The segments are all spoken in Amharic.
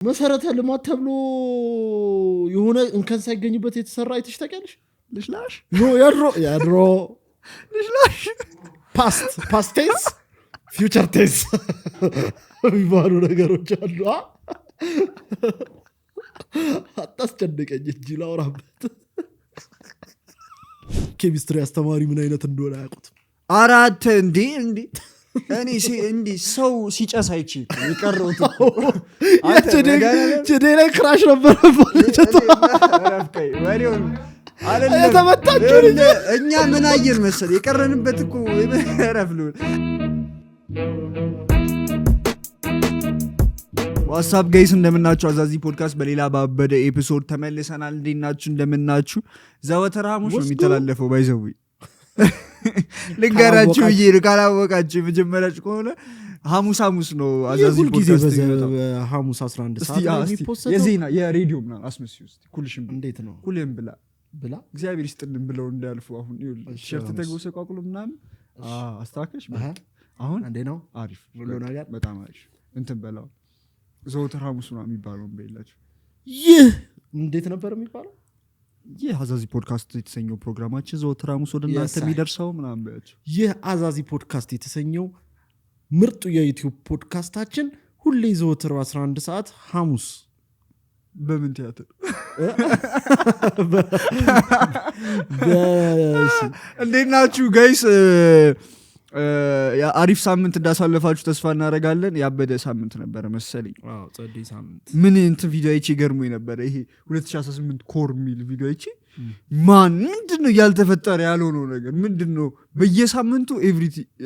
መሰረተ ልማት ተብሎ የሆነ እንከን ሳይገኝበት የተሰራ አይተሽ ታውቂያለሽ? ልሽላሽ ኖ ያድሮ ልሽላሽ ፓስት ቴንስ ፊውቸር ቴንስ የሚባሉ ነገሮች አሉ። አታስጨንቀኝ እንጂ ላውራበት። ኬሚስትሪ አስተማሪ ምን አይነት እንደሆነ አያውቁትም። አራት እንዴ እኔ ሰው ሲጨስ አይቺ ይቀርውት ችዴ ላይ ክራሽ ነበር የተመታችሁ ልጅ። እኛ ምን አየር መሰል የቀረንበት እኮ ረፍሉ። ዋትስአፕ ጋይስ እንደምናችሁ። አዛዚ ፖድካስት በሌላ ባበደ ኤፒሶድ ተመልሰናል። እንዴናችሁ? እንደምናችሁ። ዘወትር ሐሙስ ነው የሚተላለፈው። ባይዘው ልንገራችሁ ብዬ ካላወቃችሁ መጀመሪያችሁ ከሆነ ሐሙስ ነው አዛዚ ፖድካስት ሐሙስ 11 ሰዓት የሚፖስተው የዜና የሬዲዮ ምናምን አስመስዩ። እስቲ ኩልሽም እንዴት ነው ኩልም ብላ እግዚአብሔር ይስጥልን ብለው እንዳልፉ አሁን ይኸውልሽ ሸርት ተጎሰ ቋቁሉ ምናምን አስተካክለሽ አሁን እንዴ ነው አሪፍ ሁሉ ነገር በጣም አሪፍ እንትን በላው። ዘወትር ሐሙስ ነው የሚባለው በእላችሁ። ይህ እንዴት ነበር የሚባለው? ይህ አዛዚ ፖድካስት የተሰኘው ፕሮግራማችን ዘወትር ሐሙስ ወደ እናንተ የሚደርሰው ምናምን በያችሁ። ይህ አዛዚ ፖድካስት የተሰኘው ምርጡ የዩቲዩብ ፖድካስታችን ሁሌ ዘወትር 11 ሰዓት ሐሙስ በምን ቲያትር እንዴት ናችሁ ጋይስ? አሪፍ ሳምንት እንዳሳለፋችሁ ተስፋ እናደርጋለን። ያበደ ሳምንት ነበረ መሰለኝ። ጸደይ ሳምንት ምን እንትን ቪዲዮ አይቼ ገርሞኝ ነበረ። ይሄ 2018 ኮር ሚል ቪዲዮ አይቼ ማን ምንድነው ያልተፈጠረ ያልሆነው ነገር ምንድነው? በየሳምንቱ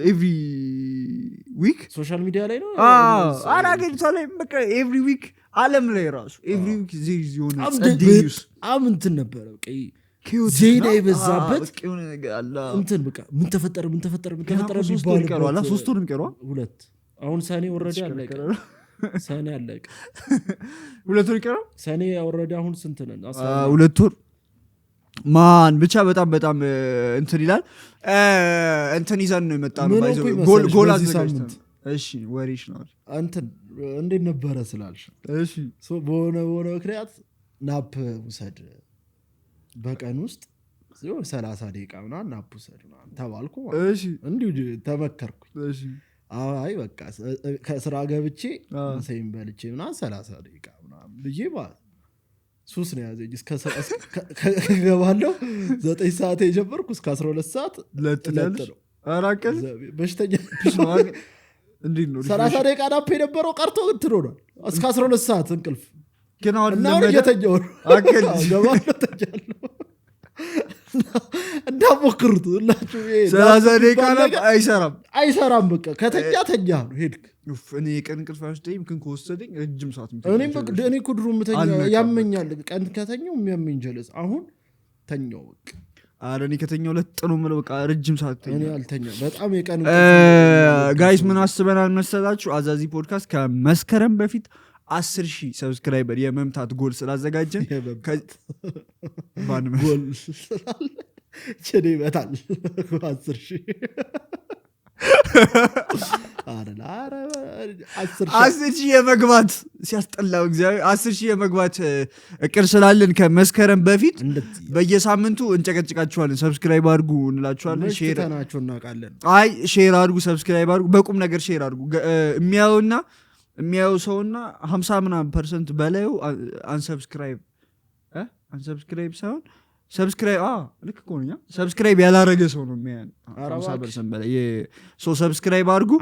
ኤቭሪ ዊክ ሶሻል ሚዲያ ላይ ነው አራገኝታ ላይ በቃ ኤቭሪ ዊክ ዓለም ላይ ራሱ ኤቭሪ ዊክ ዚሆነ እንትን ነበረ በቃ ዜና የበዛበት እንትን በቃ ምን ተፈጠረ ቢባል 3 ወር የሚቀረው 2 አሁን ሰኔ ወረደ አለቀ። ሰኔ አለቀ 2 ወር ይቀረው። ሰኔ ወረደ አሁን ስንት ነን? 2 ወር ማን ብቻ በጣም እንትን ይላል። እንትን ይዘን ነው የመጣነው ባይዘው ጎል አዘጋጅተን። እሺ ወሬሽ ነው እንትን እንዴት ነበረ ስላልሽ እሺ በሆነ ምክንያት ናፕ ውሰድ በቀን ውስጥ 30 ደቂቃ ምናምን ናፕ ውሰድ ምናምን ተባልኩ። እሺ እንዲሁ ተመከርኩ። እሺ አይ በቃ ከስራ ገብቼ ሰይም በልቼ ምናምን 30 ደቂቃ ምናምን ብዬ ማለት ሱስ ነው ያዘኝ። ከገባለሁ 9 ሰዓት የጀመርኩ እስከ 12 ሰዓት ለጥለል አራቀል በሽተኛ እንዴት ነው 30 ደቂቃ ናፕ የነበረው ቀርቶ እንትን ሆኗል። እስከ 12 ሰዓት እንቅልፍ ግን አሁን ለመተኛው አከል ገባለሁ ተጃለሁ። እንዳሞክሩት ሁላችሁ 30 ደቂቃ አይሰራም። በቃ ከተኛ ነው ሄድክ። እኔ ቀን እንቅልፍ አይወስደኝም ግን ከወሰደኝ ረጅም ሰዓት እኔ እኮ ድሮ ያመኛል። ቀን ከተኛው የሚያመኝ ጀለስ አሁን ተኛው በቃ። ኧረ እኔ ከተኛው ለጥሎ ምለው በቃ ረጅም ሰዓት ተኛ። እኔ አልተኛም በጣም የቀን ጋይስ ምን አስበናል መሰላችሁ? አዛዚ ፖድካስት ከመስከረም በፊት 10,000 ሰብስክራይበር የመምታት ጎል ስላዘጋጀን ባን ጎል ቸዴ በታል 10,000 10,000 የመግባት ሲያስጠላው እግዚአብሔር 10,000 የመግባት እቅድ ስላለን ከመስከረም በፊት በየሳምንቱ እንጨቀጭቃችኋለን። ሰብስክራይብ አድርጉ እንላችኋለን። ሼር ተናችሁ እናውቃለን። አይ ሼር አድርጉ፣ ሰብስክራይብ አድርጉ። በቁም ነገር ሼር አድርጉ። የሚያየው ሰውና 50% በላዩ አንሰብስክራይብ ሳይሆን ሰብስክራይብ ልክ ኮኛ ሰብስክራይብ ያላረገ ሰው ነው የሚያን 50% በላይ ሰብስክራይብ አድርጉ።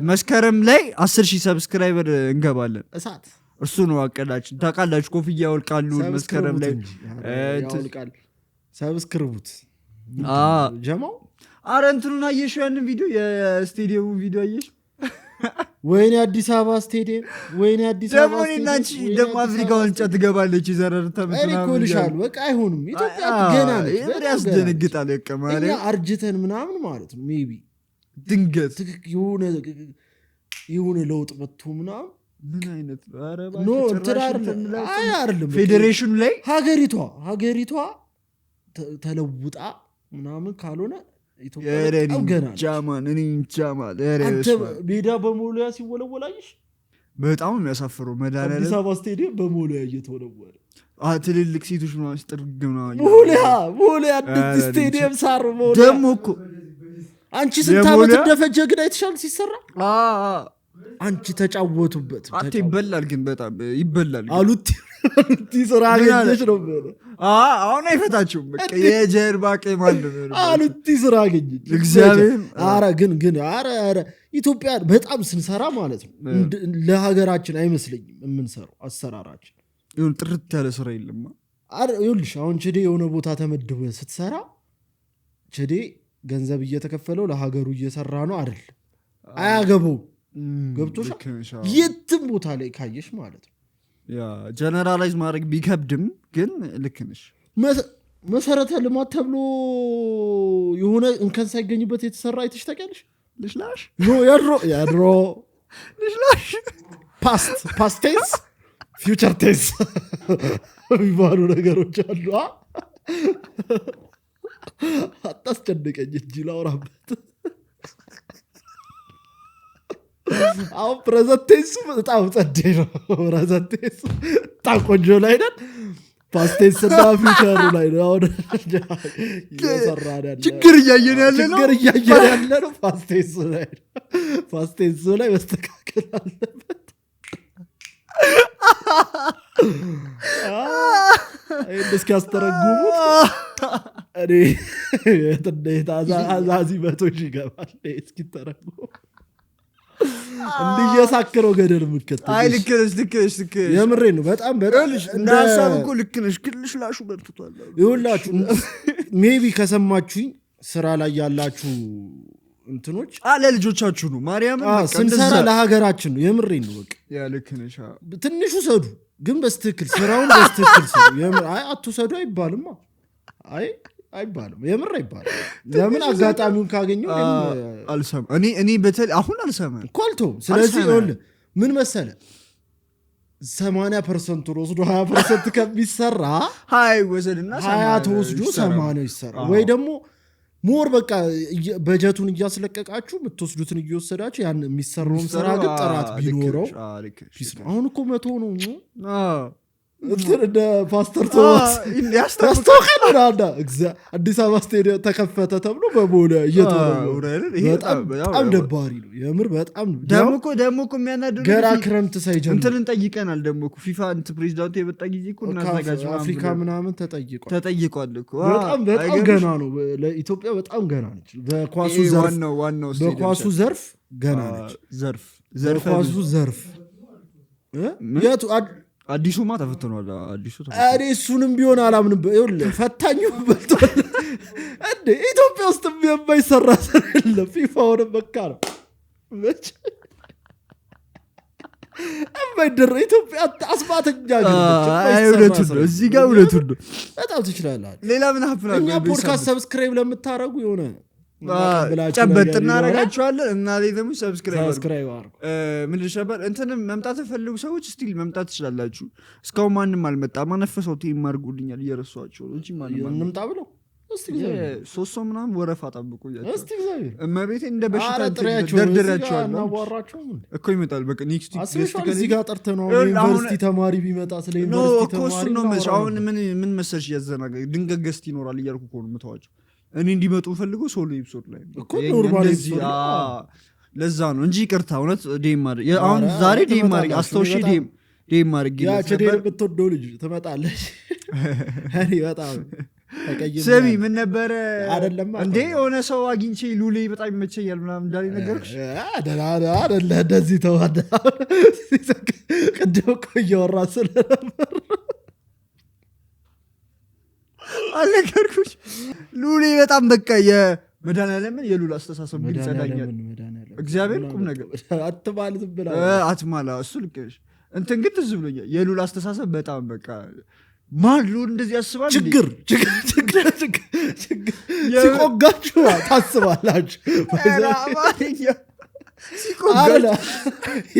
መስከረም ላይ 10,000 ሰብስክራይበር እንገባለን። እሳት እሱ ነው አቀዳችን። ታውቃላችሁ ኮፍያ ያወልቃሉ መስከረም ላይ ያወልቃል። ሰብስክራይቡት ጀማው እንትኑን አየሽው? ያንን ቪዲዮ የስቴዲየሙ ቪዲዮ አየሽ? ወይኔ አዲስ አበባ ስቴዲየም ወይኔ አዲስ አበባ ስቴዲየም ደሞ አፍሪካ ዋንጫ ትገባለች። ይዘረርታ ምናምን በቃ አይሆንም። ኢትዮጵያ ገና ነው። ያስደነግጣል። ለቀማለ እኛ አርጅተን ምናምን ማለት ነው ሜቢ ድንገት የሆነ ለውጥ መጥቶ ምናምን ምን አይነት ኖ አይደለም ፌዴሬሽኑ ላይ ሀገሪቷ ተለውጣ ምናምን ካልሆነ ኢትዮጵያ ገና ጃማን ሜዳ በሙሉ ሲወለወላይሽ በጣም የሚያሳፍረው መድኃኒዓለም አዲስ አበባ ስቴዲየም በሞሊያ እየተወለወለ ትልልቅ ሴቶች ምናምን ሲጠርግ ሞሊያ አዲስ ስቴዲየም ሳር ሞሊያ ደግሞ እኮ አንቺ ስንት ዓመት እንደፈጀ ግን አይተሻል ሲሰራ አንቺ ተጫወቱበት አት ይበላል ግን በጣም ይበላል አሉቲ ስራ አገኘች ነው አሁን አይፈታችሁም በቃ የጀርባ ቀማል ነው አሉቲ ስራ አገኘች እግዚአብሔር አረ ግን አረ ኢትዮጵያ በጣም ስንሰራ ማለት ነው ለሀገራችን አይመስለኝም የምንሰራው አሰራራችን ይሁን ጥርት ያለ ስራ የለም አረ ይኸውልሽ አሁን ቸዴ የሆነ ቦታ ተመድበ ስትሰራ ቸዴ ገንዘብ እየተከፈለው ለሀገሩ እየሰራ ነው አይደል አያገበው ገብቶሻል የትም ቦታ ላይ ካየሽ ማለት ነው ያ ጀነራላይዝ ማድረግ ቢከብድም ግን ልክ ነሽ መሰረተ ልማት ተብሎ የሆነ እንከን ሳይገኝበት የተሰራ አይተሽ ታውቂያለሽ ልሽላሽ ኖ ያድሮ ልሽላሽ ፓስት ቴንስ ፊውቸር ቴንስ የሚባሉ ነገሮች አሉ አታስጨንቀኝ እንጂ ላውራበት አሁን ፕሬዘንቴንሱ በጣም ጸዴ ነው ፕሬዘንቴንሱ በጣም ቆንጆ ላይ ነን ፓስቴንስ እና ፊውቸሩ ላይ ነው አሁን ችግር እያየን ያለ ነው ፓስቴንሱ ላይ መስተካከል አለበት ይህን እስኪያስተረጉሙት እኔ የትንዴት አዛዚ 100,000 ይገባል እስኪተረጉሙ እንዲያሳክረው ገደል ምከተል አይ ልክነሽ የምሬ ነው በጣም እንደ ሐሳብ እኮ ልክነሽ ክልሽ ላሹ በርትቷል ይሁላችሁ ሜቢ ከሰማችሁኝ ስራ ላይ ያላችሁ እንትኖች ልጆቻችሁ ነው ማርያም ስንሰራ ለሀገራችን ነው የምሬ ነው በቃ ያ ልክነሽ ትንሹ ሰዱ ግን በስትክክል ስራውን በስትክክል ሰዱ አይ አትሰዱ አይባልም አይባልም የምር አይባልም ለምን አጋጣሚውን ካገኘው አልሰማ እኔ በተል አሁን አልሰማ ኳልቶ ስለዚህ ምን መሰለ 80% ወስዶ 20% ከሚሰራ ሃይ ወሰድና 20 ወስዶ 80 ይሰራ ወይ ደግሞ ሞር በቃ በጀቱን እያስለቀቃችሁ የምትወስዱትን እየወሰዳችሁ ያን የሚሰራውን ስራ ግን ጥራት ቢኖረው አሁን እኮ 100 ነው እንደ ፓስተር ቶማስ ያስተካከለና አዲስ አበባ ስቴዲየም ተከፈተ ተብሎ በሞሊያ በጣም ደባሪ ነው የምር በጣም ደሞ እኮ የሚያናድዱ ገና ክረምት ሳይጀምር እንትንን ጠይቀናል ደሞ እኮ ፊፋ ፕሬዚዳንቱ የመጣ ጊዜ እኮ እናዘጋጅ አፍሪካ ምናምን ተጠይቋል እኮ በጣም ገና ነው ለኢትዮጵያ በጣም ገና ነች በኳሱ ዘርፍ ገና ነች በኳሱ ዘርፍ የቱ አዲሱማ ተፈትኗል እኔ እሱንም ቢሆን አላምንም ፈታኙ በልቷል እንዴ ኢትዮጵያ ውስጥ የማይሰራ ስራ የለም ፊፋውን በቃ ነው እማይደረ ኢትዮጵያ አስማተኛ እውነቱን ነው እዚህ ጋር እውነቱን ነው በጣም ትችላላችሁ ሌላ ምን ሀፍላ እኛ ፖድካስት ሰብስክራይብ ለምታረጉ የሆነ ጨበጥ እናረጋቸዋለን እና ደግሞ ሰብስክራይብ አድርጉ ምን ልሸበር እንትንም መምጣት ፈልጉ ሰዎች ስቲል መምጣት ትችላላችሁ እስካሁን ማንም አልመጣም ማነፈሰው ቲም አድርጉልኛል እየረሷቸው እንጂ ማንም እንምጣ ብለው ሶስት ሰው ምናምን ወረፋ ጠብቁ እስቲ እግዚአብሔር እመቤቴ እንደ በሽታ ደርደራቸዋለሁ እኮ ይመጣል በቃ ኔክስት እዚህ ጋር ጠርተነው ዩኒቨርሲቲ ተማሪ ቢመጣ ስለ ዩኒቨርሲቲ ተማሪ ነው አሁን ምን መሰልሽ ያዘናጋ ድንገት ገስት ይኖራል እያልኩ እኮ ነው የምተዋቸው እኔ እንዲመጡ ፈልጎ ሶሎ ኤፒሶድ ላይ እኮ ኖርማል ለዛ ነው እንጂ ይቅርታ እውነት ዴም ማድረግ አሁን ዛሬ ዴም ማድረግ አስተውሺ ዴም ማድረግ ያ ቸዴር የምትወደው ልጅ ትመጣለች እኔ በጣም ሰሚ ምን ነበረ አይደለም እንዴ የሆነ ሰው አግኝቼ ሉሌ በጣም ይመቸኛል ምናምን እንዳለ ነገርኩሽ አይደለ እንደዚህ ተዋዳ ቅድም እኮ እያወራ ስለነበር አልነገርኩሽ ሉሌ በጣም በቃ የመድኃኒዓለምን የሉል አስተሳሰብ ቢጸዳኛል እግዚአብሔር ቁም ነገር አትማላ እሱ ልክሽ እንትን ግን ትዝ ብሎኛል የሉል አስተሳሰብ በጣም በቃ ማን ሉል እንደዚህ ያስባል ችግር ሲቆጋችሁ ታስባላችሁ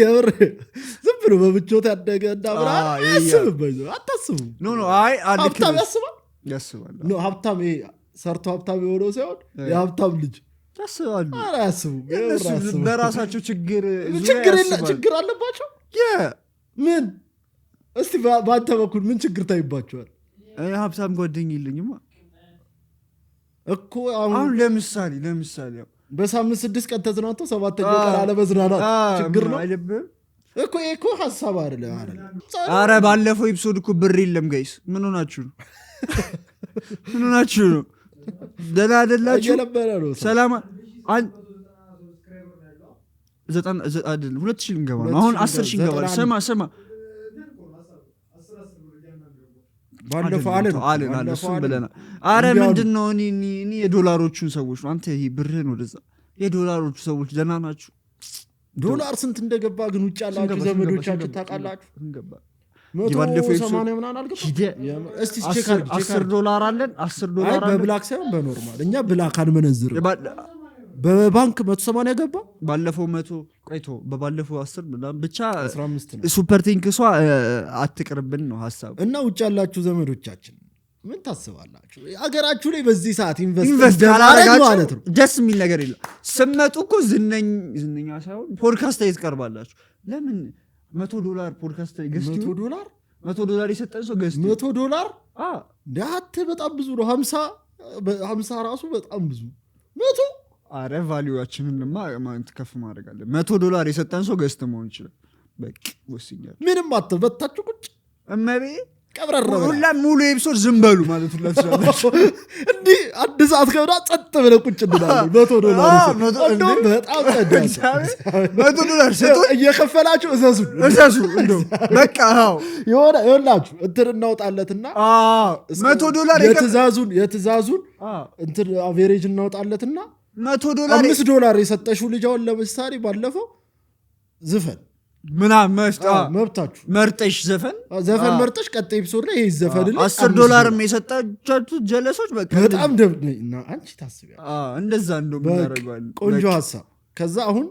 የምር ዝም ብሎ በምቾት ያደገ እንዳምራ አታስቡ ሀብታም ያስባል ሀብታም ሰርቶ ሀብታም የሆነው ሳይሆን የሀብታም ልጅ ያስባሉ አያስቡ በራሳቸው ችግር አለባቸው ምን እስቲ በአንተ በኩል ምን ችግር ታይባቸዋል? ሀብታም ጓደኛ የለኝማ እኮ አሁን ለምሳሌ በሳምንት 6 ቀን ተዝናንቶ 7ኛው ቀን አለመዝናናት ችግር ነው እኮ። ይሄ እኮ ሀሳብ አይደለም። ኧረ ባለፈው ኤፒሶድ እኮ ብር የለም ጋይስ። ምን ሆናችሁ ነው? ደህና አይደላችሁ? ሰላም 2,000 ልንገባ ነው አሁን 10,000 እንገባለን። ስማ ባለፈው አለን እሱም ብለናል። ኧረ ምንድን ነው እኔ የዶላሮቹን ሰዎች ነው አንተ ይሄ ብርህን ወደዛ የዶላሮቹ ሰዎች ደህና ናችሁ? ዶላር ስንት እንደገባ ግን ውጭ ያላችሁ ዘመዶቻችሁ ታውቃላችሁ? ባለፈው $80 ምናምን አልገባ። እስቲ ቼክ አድርግ። $10 አለን። $10 በብላክ ሳይሆን በኖርማል እኛ ብላክ አንመነዝር። በባንክ 180 ገባ። ባለፈው 100 ቆይቶ በባለፈው 10 ምናምን ብቻ 15 ነው። ሱፐር ቲንክሷ አትቅርብን ነው ሐሳብ። እና ውጭ ያላችሁ ዘመዶቻችን ምን ታስባላችሁ? አገራችሁ ላይ በዚህ ሰዓት ኢንቨስት አላረጋችሁ ማለት ነው። ደስ የሚል ነገር የለም። ስመጡ እኮ ዝነኛ ሳይሆን ፖድካስት ላይ ትቀርባላችሁ። ለምን $100 ፖድካስት ላይ ገዝቱ? $100 የሰጠን ሰው ገዝቱ $100 ዳት በጣም ብዙ ነው። 50 ራሱ በጣም ብዙ 100 አረ ቫልዩአችንንማ ማለት ከፍ ማድረግ አለ። $100 የሰጠን ሰው ገዝተ መሆን ይችላል። በቃ ወስኛል። ምንም አትበታችሁ ቁጭ እመቤ ቀብረረ ሁላም ሙሉ ኤፒሶድ ዝም በሉ ማለት ሁላ ትችላላችሁ። እንዴ አንድ ሰዓት ከብራ ጸጥ ብለህ ቁጭ እንላለን። $100 እንደው በጣም ቀዳስ $100 ሰጡ እየከፈላችሁ እዘዙ እንደው በቃ አዎ ይኸውላችሁ እንትን እናውጣለትና $100 የትእዛዙን እንትን አቬሬጅ እናውጣለትና $100 $5 የሰጠሽው ልጅውን ለምሳሌ ባለፈው ዝፈን ምናምን መብታችሁ መርጠሽ ዘፈን መርጠሽ ቀጣይ ኤፒሶድ ላይ ይሄ ዘፈን $10 የሰጣችሁ ጀለሶች በቃ በጣም ደብና አንቺ ታስቢያ እንደዛ እንደው ምናረጋለን። ቆንጆ ሐሳብ። ከዛ አሁን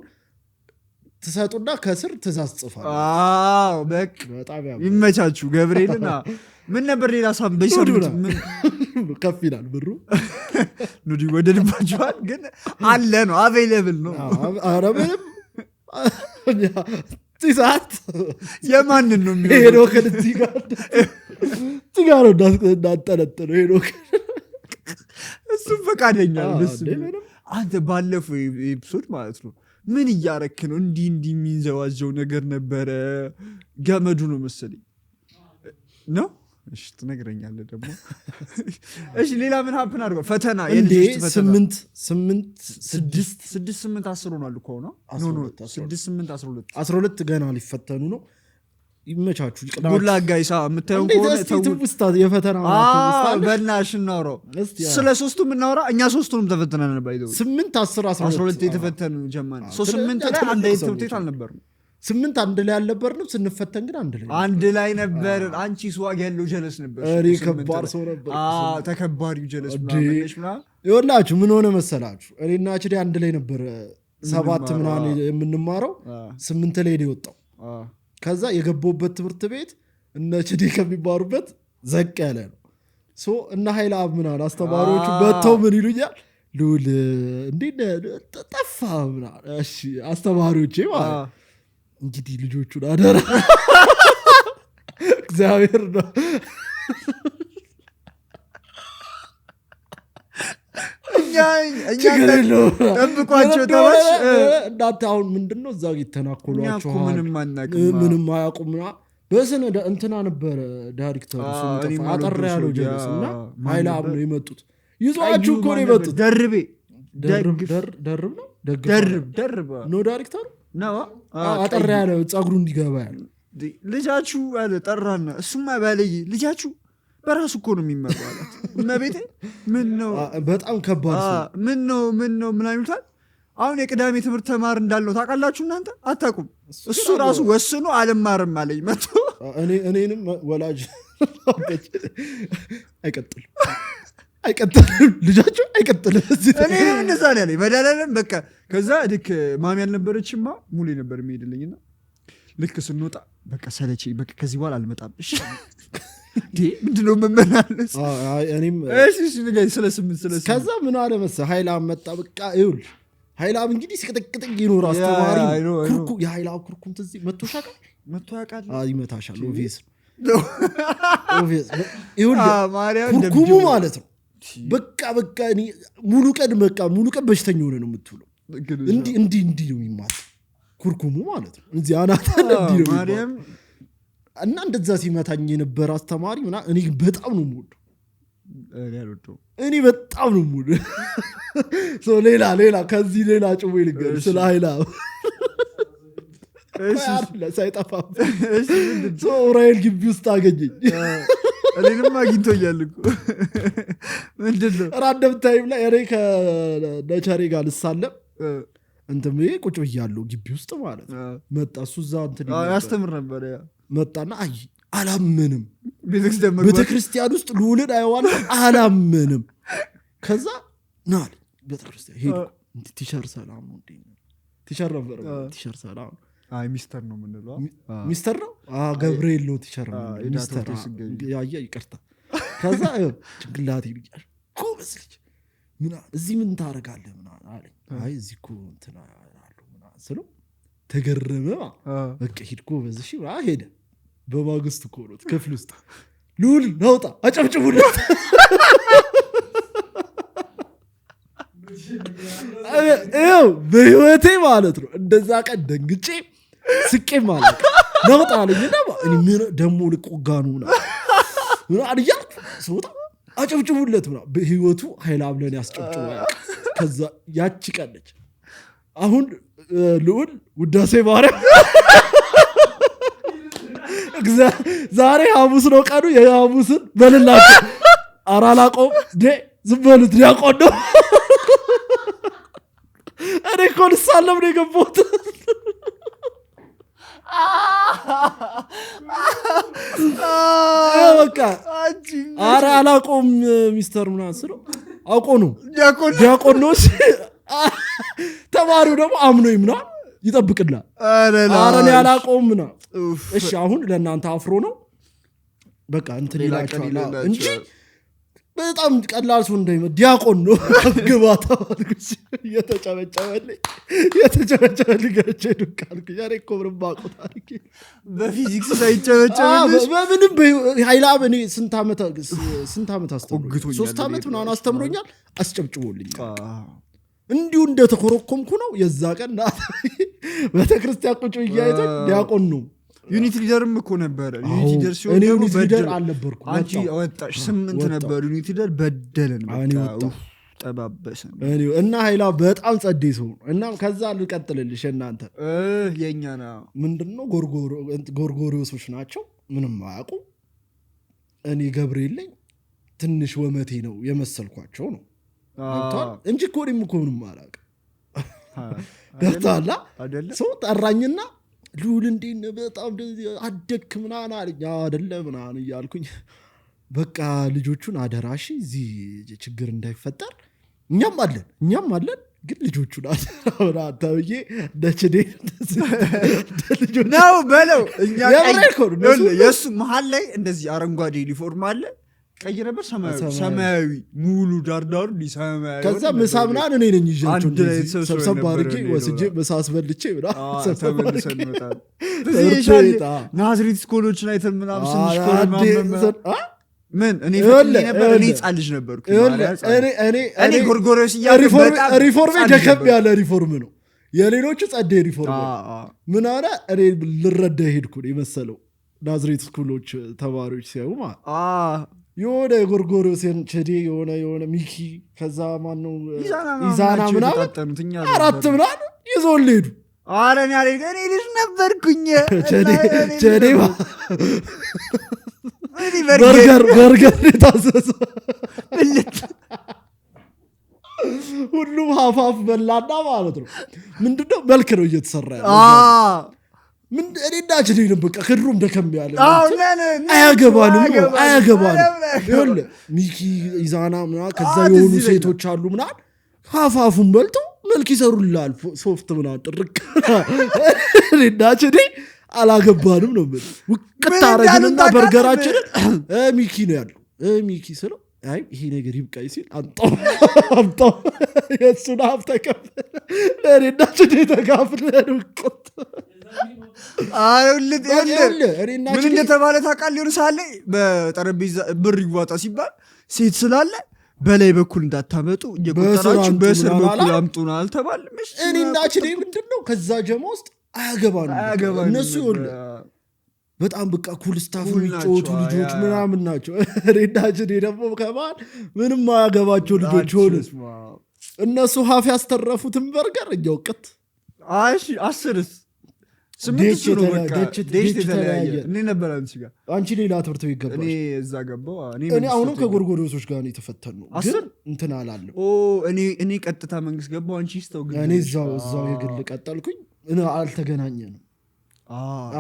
ትሰጡና ከስር ትእዛዝ ጽፋለሁ። በቃ በጣም ይመቻችሁ። ገብርኤልና ምን ነበር ሌላ በይሰሩት ምን ከፍ ይላል ብሩ ኑዲ ወደድባችኋል ግን አለ ነው አቬይለብል ነው። ኧረ ምንም ሰዓት የማንን ነው ሄኖክን እዚህ ጋር እንዳንጠለጥለው ሄኖክ እሱም ፈቃደኛ ነው። አንተ ባለፈው ኤፒሶድ ማለት ነው ምን እያረክ ነው? እንዲህ የሚንዘዋዘው ነገር ነበረ። ገመዱ ነው መሰለኝ ነው። እሺ ትነግረኛለህ ደግሞ። እሺ ሌላ ምን ሀፕን አድርጓል? ፈተና የልጆች ፈተና 8 10 ሆኗል እኮ ነው። 6 8 12 ገና ሊፈተኑ ነው። ይመቻችሁ። ጉላ ጋይሳ የምታየው ከሆነ የፈተና በእናትሽ እናውራው። ስለ ሶስቱም እናውራ። እኛ ሶስቱንም ተፈተነን ነበር። 8 10 12 የተፈተኑ ጀማን 8 ላይ አንድ አይነት ትምህርት አልነበርም። 8 አንድ ላይ አልነበርንም። ስንፈተን ግን አንድ ላይ ነበር። አንቺ ስዋግ ያለው ጀለስ ነበር። ከባድ ሰው ነበር። ተከባሪው ጀለስ ምናምን ይኸውላችሁ ምን ሆነ መሰላችሁ? እኔና ችዴ አንድ ላይ ነበር 7 ምናምን የምንማረው 8 ላይ ነው የወጣው። ከዛ የገባሁበት ትምህርት ቤት እነ ችዴ ከሚማሩበት ዘቅ ያለ ነው። እና ኃይለ አብ ምናምን አስተማሪዎቹ በተው ምን ይሉኛል ሉል እንዴ ጠፋ ምናምን። እሺ አስተማሪዎቼ ማለት እንግዲህ ልጆቹን አደራ እግዚአብሔር ነው ጠብቋቸው ተባሽ። እናንተ አሁን ምንድነው እዛ ይተናኮሏችኋል። ምንም አያውቁም። በስነ እንትና ነበረ ዳይሬክተሩ አጠር ያለው ጀለስ እና ኃይለ አብ ነው የመጡት። ይዟችሁ እኮ ነው የመጡት። ደርብ ነው ዳይሬክተሩ አጠር ያለው ጸጉሩ እንዲገባ ያለ ልጃችሁ አለ ጠራና እሱማ ባለይ ልጃችሁ በራሱ እኮ ነው የሚመራው አላት። እመቤቴ ምን ነው በጣም ከባድ ነው ምን አይሉታል። አሁን የቅዳሜ ትምህርት ተማር እንዳለው ታውቃላችሁ እናንተ አታውቁም። እሱ ራሱ ወስኖ አልማርም አለኝ መጥቶ እኔንም ወላጅ አይቀጥልም ልጃቸው አይቀጥልም። እኔ እንደዛ ነው ያለኝ መዳላለም በቃ። ከዛ ልክ ማሚ ያልነበረችማ ሙሌ ነበር የሚሄድልኝና ልክ ስንወጣ በቃ ሰለቸኝ በቃ ከዚህ በኋላ አልመጣም። እሺ ምንድነው መመላለስ? ስለ 8 ከዛ ምን አለ መሰለህ ኃይላም መጣ። በቃ ይኸውልህ ኃይላም እንግዲህ ሲቀጠቅጥ ይኖር አስተማሪ ኩርኩ የኃይላም ኩርኩም ትዝ መጥቶሻል መጥቶ ያውቃል ይመታሻል ኦቪየስ ኩርኩሙ ማለት ነው በቃ እኔ ሙሉ ቀን በሽተኛ ሆነ ነው የምትውለው እንዲህ ነው የሚማት ኩርኩሙ ማለት ነው እንጂ አናታ እንዲህ ነው ማርያም እና እንደዛ ሲመታኝ የነበረ አስተማሪ እና እኔ በጣም ነው የምወደው እኔ በጣም ነው የምወደው ሌላ ከዚህ ሌላ ጭዌ ልገር ስለ ኃይላ ሳይጠፋ ራይል ግቢ ውስጥ አገኘኝ እኔንም አግኝቶኛል እኮ ምንድነው ራንደም ታይም ላይ እኔ ከነቻሬ ጋር ልሳለም እንትን ቁጭ ብያለሁ ግቢ ውስጥ ማለት መጣ እሱ እዛ እንትን ያስተምር ነበር መጣና አይ አላመንም ቤተክርስቲያን ውስጥ ልውልን አይዋል አላመንም ከዛ ናል ቤተክርስቲያን ሄዱ ቲሸር ሰላም ነው ቲሸር ነበር ቲሸር ሰላም ሚስተር ነው ምንለው ሚስተር ነው ገብርኤል ነው ቲሸር ነው ሚስተር ያያ ይቅርታ ከዛ ጭንቅላቴ ይልኛል ኮብስ ልጅ ምና እዚህ ምን ታረጋለህ ምና አለኝ አይ እዚህ እኮ እንትና አሉ ምና ስለው ተገረመ በቃ ሄድኩ በዚህ ሄደ በማግስቱ እኮ ነው ክፍል ውስጥ ሉል ናውጣ አጨብጭቡለት በህይወቴ ማለት ነው እንደዛ ቀን ደንግጬ ስቄ ማለት ናውጣ አለኝና እኔ ምን ደሞ ልቆጋኑ ነው አልያልኩ ስወጣ አጨብጭቡለት ነው በህይወቱ ኃይላብ ለኔ ያስጨብጭባል ከዛ ያቺ ቀነች አሁን ልዑል ውዳሴ ማርያም ዛሬ ሐሙስ ነው ቀኑ የሐሙስን በልላችሁ አራላቆም ዝም በሉት ዲያቆን ነው እኔ እኮ ልሳለም ነው የገባሁት በቃ አራላቆም ሚስተር ምናምን ስለው አውቆ ነው ዲያቆን ነው ተማሪው ደግሞ አምኖ ይምናል ይጠብቅላል አረን ያላቆምና እሺ አሁን ለእናንተ አፍሮ ነው በቃ እንትን ይላችኋል እንጂ በጣም ቀላል ሰው እንደይመ ዲያቆን ነው ግባታ የተጨበጨበልኝ ገቼ ዱካልኩ ያሬ እኮ ምንም ባቆት አድርጌ በፊዚክስ ሳይጨበጨበልሽ በምንም ኃይላብ እኔ ስንት ዓመት አስተምሮኛል 3 ዓመት ምናምን አስተምሮኛል አስጨብጭቦልኛል እንዲሁ እንደተኮረኮምኩ ነው የዛ ቀን ቤተክርስቲያን ቁጭ ይያይዘ ዲያቆን ነው ዩኒቲ ሊደርም እኮ ነበር ዩኒቲ ሊደር ሲሆን ደግሞ በደል አልነበርኩ አንቺ ወጣሽ 8 ነበር ዩኒቲ ሊደር በደልን በቃ ጠባበሰን እና ኃይላ በጣም ጸዴ ሰው እና ከዛ ልቀጥልልሽ እናንተ የኛና ምንድነው ጎርጎሪዮሶች ናቸው ምንም አያውቁ እኔ ገብርኤል ነኝ ትንሽ ወመቴ ነው የመሰልኳቸው ነው እንጂ ኮሪም እኮ ምንም አላውቅ ገብታላ ሰው ጠራኝና ሉል እንዴን በጣም አደክ ምናና አለኝ አይደለም ምናን እያልኩኝ በቃ ልጆቹን አደራሽ እዚህ ችግር እንዳይፈጠር እኛም አለን ግን ልጆቹን አደራ ታውዬ ደችዴ ነው በለው እኛ የሱ መሃል ላይ እንደዚህ አረንጓዴ ዩኒፎርም አለ ቀይ ነበር ሰማያዊ ሙሉ ዳርዳሩ ሰማያዊ ከዛ ምሳምናን እኔ ነኝ ይዣቸው ሰብሰብ አድርጌ ወስጄ ምሳስ በልቼ ተመልሰን መጣን ናዝሬት ስኮሎች ላይ ምናምን ስንሽኮል ምን እኔ ነበር እኔ ጻልጅ ነበርኩ እኔ ጎርጎሪዮስ ሪፎርም ደከም ያለ ሪፎርም ነው የሌሎቹ ጸዴ ሪፎርም ምን አለ እኔ ልረዳ ሄድኩ የመሰለው ናዝሬት ስኮሎች ተማሪዎች ሲያዩ ማለት የሆነ ጎርጎሪዮስን ቸዴ የሆነ ሚኪ ከዛ ማነው ኢዛና ምናምን አራት ምናምን ይዞን ሄዱ አረን ያለ እኔ ልጅ ነበርኩኝ ቸዴ በርገር የታዘዘ ሁሉም ሀፋፍ በላና ማለት ነው ምንድነው መልክ ነው እየተሰራ ምን እኔዳችን ይሄን በቃ ከድሮም ደከም ያለ አያገባንም ይኸውልህ ሚኪ ኢዛና ምናምን ከዛ የሆኑ ሴቶች አሉ ምናምን ሀፋፉን በልተው መልክ ይሰሩልሃል ሶፍት ምናምን ጥርቅ እኔዳችን አላገባንም ነው ምን ውቅት አረግንና በርገራችንን ሚኪ ነው ያለው ሚኪ ስለው አይ ይሄ ነገር ይብቃይ ሲል አምጣው የእሱን ሀብት ተከፍለን እኔናችን የተካፍለን ውቅት ምን እንደተባለ ታውቃለህ? ሆነ ሳለ በጠረጴዛ ብር ይዋጣ ሲባል ሴት ስላለ በላይ በኩል እንዳታመጡ እየቆጠራችሁ በስር በኩል አምጡና አልተባልም። እኔናችን ምንድን ነው ከዛ ጀማ ውስጥ አያገባን እነሱ ይወል በጣም በቃ ኩል ስታፍ የሚጫወቱ ልጆች ምናምን ናቸው። እኔናችን ደግሞ ከማል ምንም አያገባቸው ልጆች ሆኑ። እነሱ ሀፍ ያስተረፉትን በርገር እኛ ውቅት 10ስ 8 ነው በቃ ዴት የተለያየ እኔ ነበር አንቺ ጋር አንቺ ሌላ ትምህርት ቤት ገባሽ እኔ እዛ ገባው እኔ አሁንም ከጎርጎሮሶች ጋር ነው የተፈተነው ግን እንትን አላለም እኔ ቀጥታ መንግስት ገባው አንቺ ስተው ግን እኔ እዛው የግል ቀጠልኩኝ እኔ አልተገናኘንም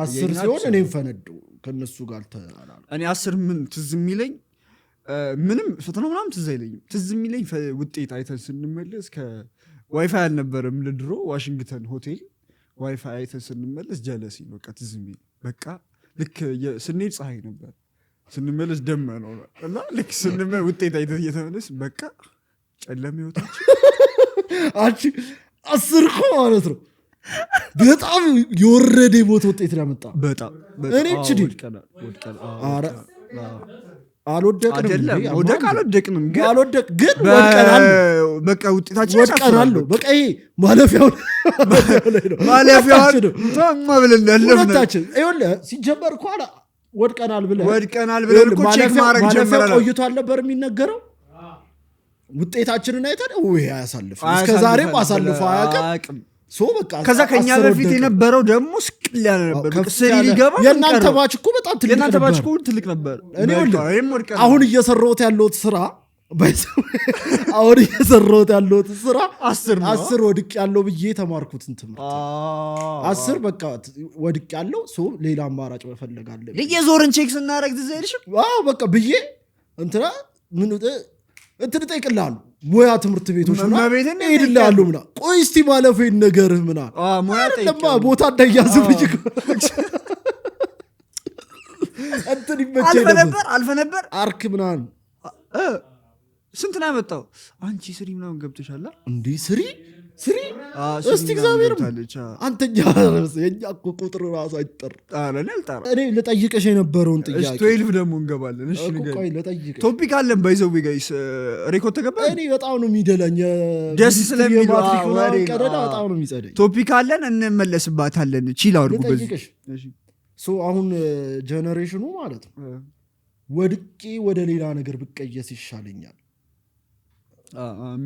10 ሲሆን እኔም ፈነደው ከነሱ ጋር ተላላ እኔ 10 ምን ትዝ የሚለኝ ምንም ፈተናው ምናምን ትዝ አይለኝም ትዝ የሚለኝ ውጤት አይተን ስንመለስ ከዋይፋይ አልነበረም ለድሮ ዋሽንግተን ሆቴል ዋይፋይ አይተን ስንመለስ ጀለሲ በቃ ትዝ የሚል በቃ ልክ ስንሄድ ፀሐይ ነበር ስንመለስ ደመና ነው እና ልክ ስንመለስ ውጤት አይተን እየተመለስ በቃ ጨለማ ይወጣች አንቺ 10 እኮ ማለት ነው በጣም የወረደ ሞት ውጤት ያመጣ በጣም እኔ እቺ አረ አልወደቅንም ግን ወድቀናል በቃ ውጤታችን ወድቀናል በቃ ይሄ ማለፊያው ብለን ሁለታችን ይኸውልህ ሲጀመር እኮ ወድቀናል ብለን እኮ ቼክ ማድረግ ጀመረናል ቆይቶ አልነበር የሚነገረው ውጤታችንን አይተን ወይ አያሳልፍ እስከዛሬም አሳልፎ አያውቅም ከዛ ከኛ በፊት የነበረው ደግሞ ስቅል ያለ ነበር ስሪ ሊገባ የእናንተ ባች እኮ በጣም ትልቅ ነበር አሁን እየሰራሁት ያለሁት ስራ ስራ 10 ወድቅ ያለው ብዬ ተማርኩት ትምህርት 10 በቃ ወድቅ ያለው ሌላ አማራጭ መፈለጋለሁ የዞርን ቼክ ስናደርግ ትዘይልሽ በቃ ብዬ እንትና ምን እንትን ጠይቅልሃሉ ሙያ ትምህርት ቤቶች ምናምን ይሄድልሃሉ ምና ቆይ እስቲ ማለፈ ይነገርህ ምና ሙያ ጠይቀው ቦታ እንዳያዝ ብጅ እንትን ይመቸኝ አልፈ ነበር አርክ ምናምን ስንት ነው ያመጣው አንቺ ስሪ ምናምን ገብተሻል እንዴ ስሪ እስቲ እግዚአብሔር አንተኛ የኛ እኮ ቁጥር ራስ አይጠር እኔ ልጠይቅሽ የነበረውን ጥያቄ 12 ደግሞ እንገባለን እሺ ቆይ ልጠይቅሽ ቶፒክ አለን ባይዘው ጋይስ ሬኮርድ ተገባ እኔ በጣም ነው የሚደለኝ ደስ ስለሚል ቀደዳ በጣም ነው የሚጸደኝ ቶፒክ አለን እንመለስባታለን ቺል አድርጉ በዚህ እሺ አሁን ጀነሬሽኑ ማለት ነው ወድቄ ወደ ሌላ ነገር ብቀየስ ይሻለኛል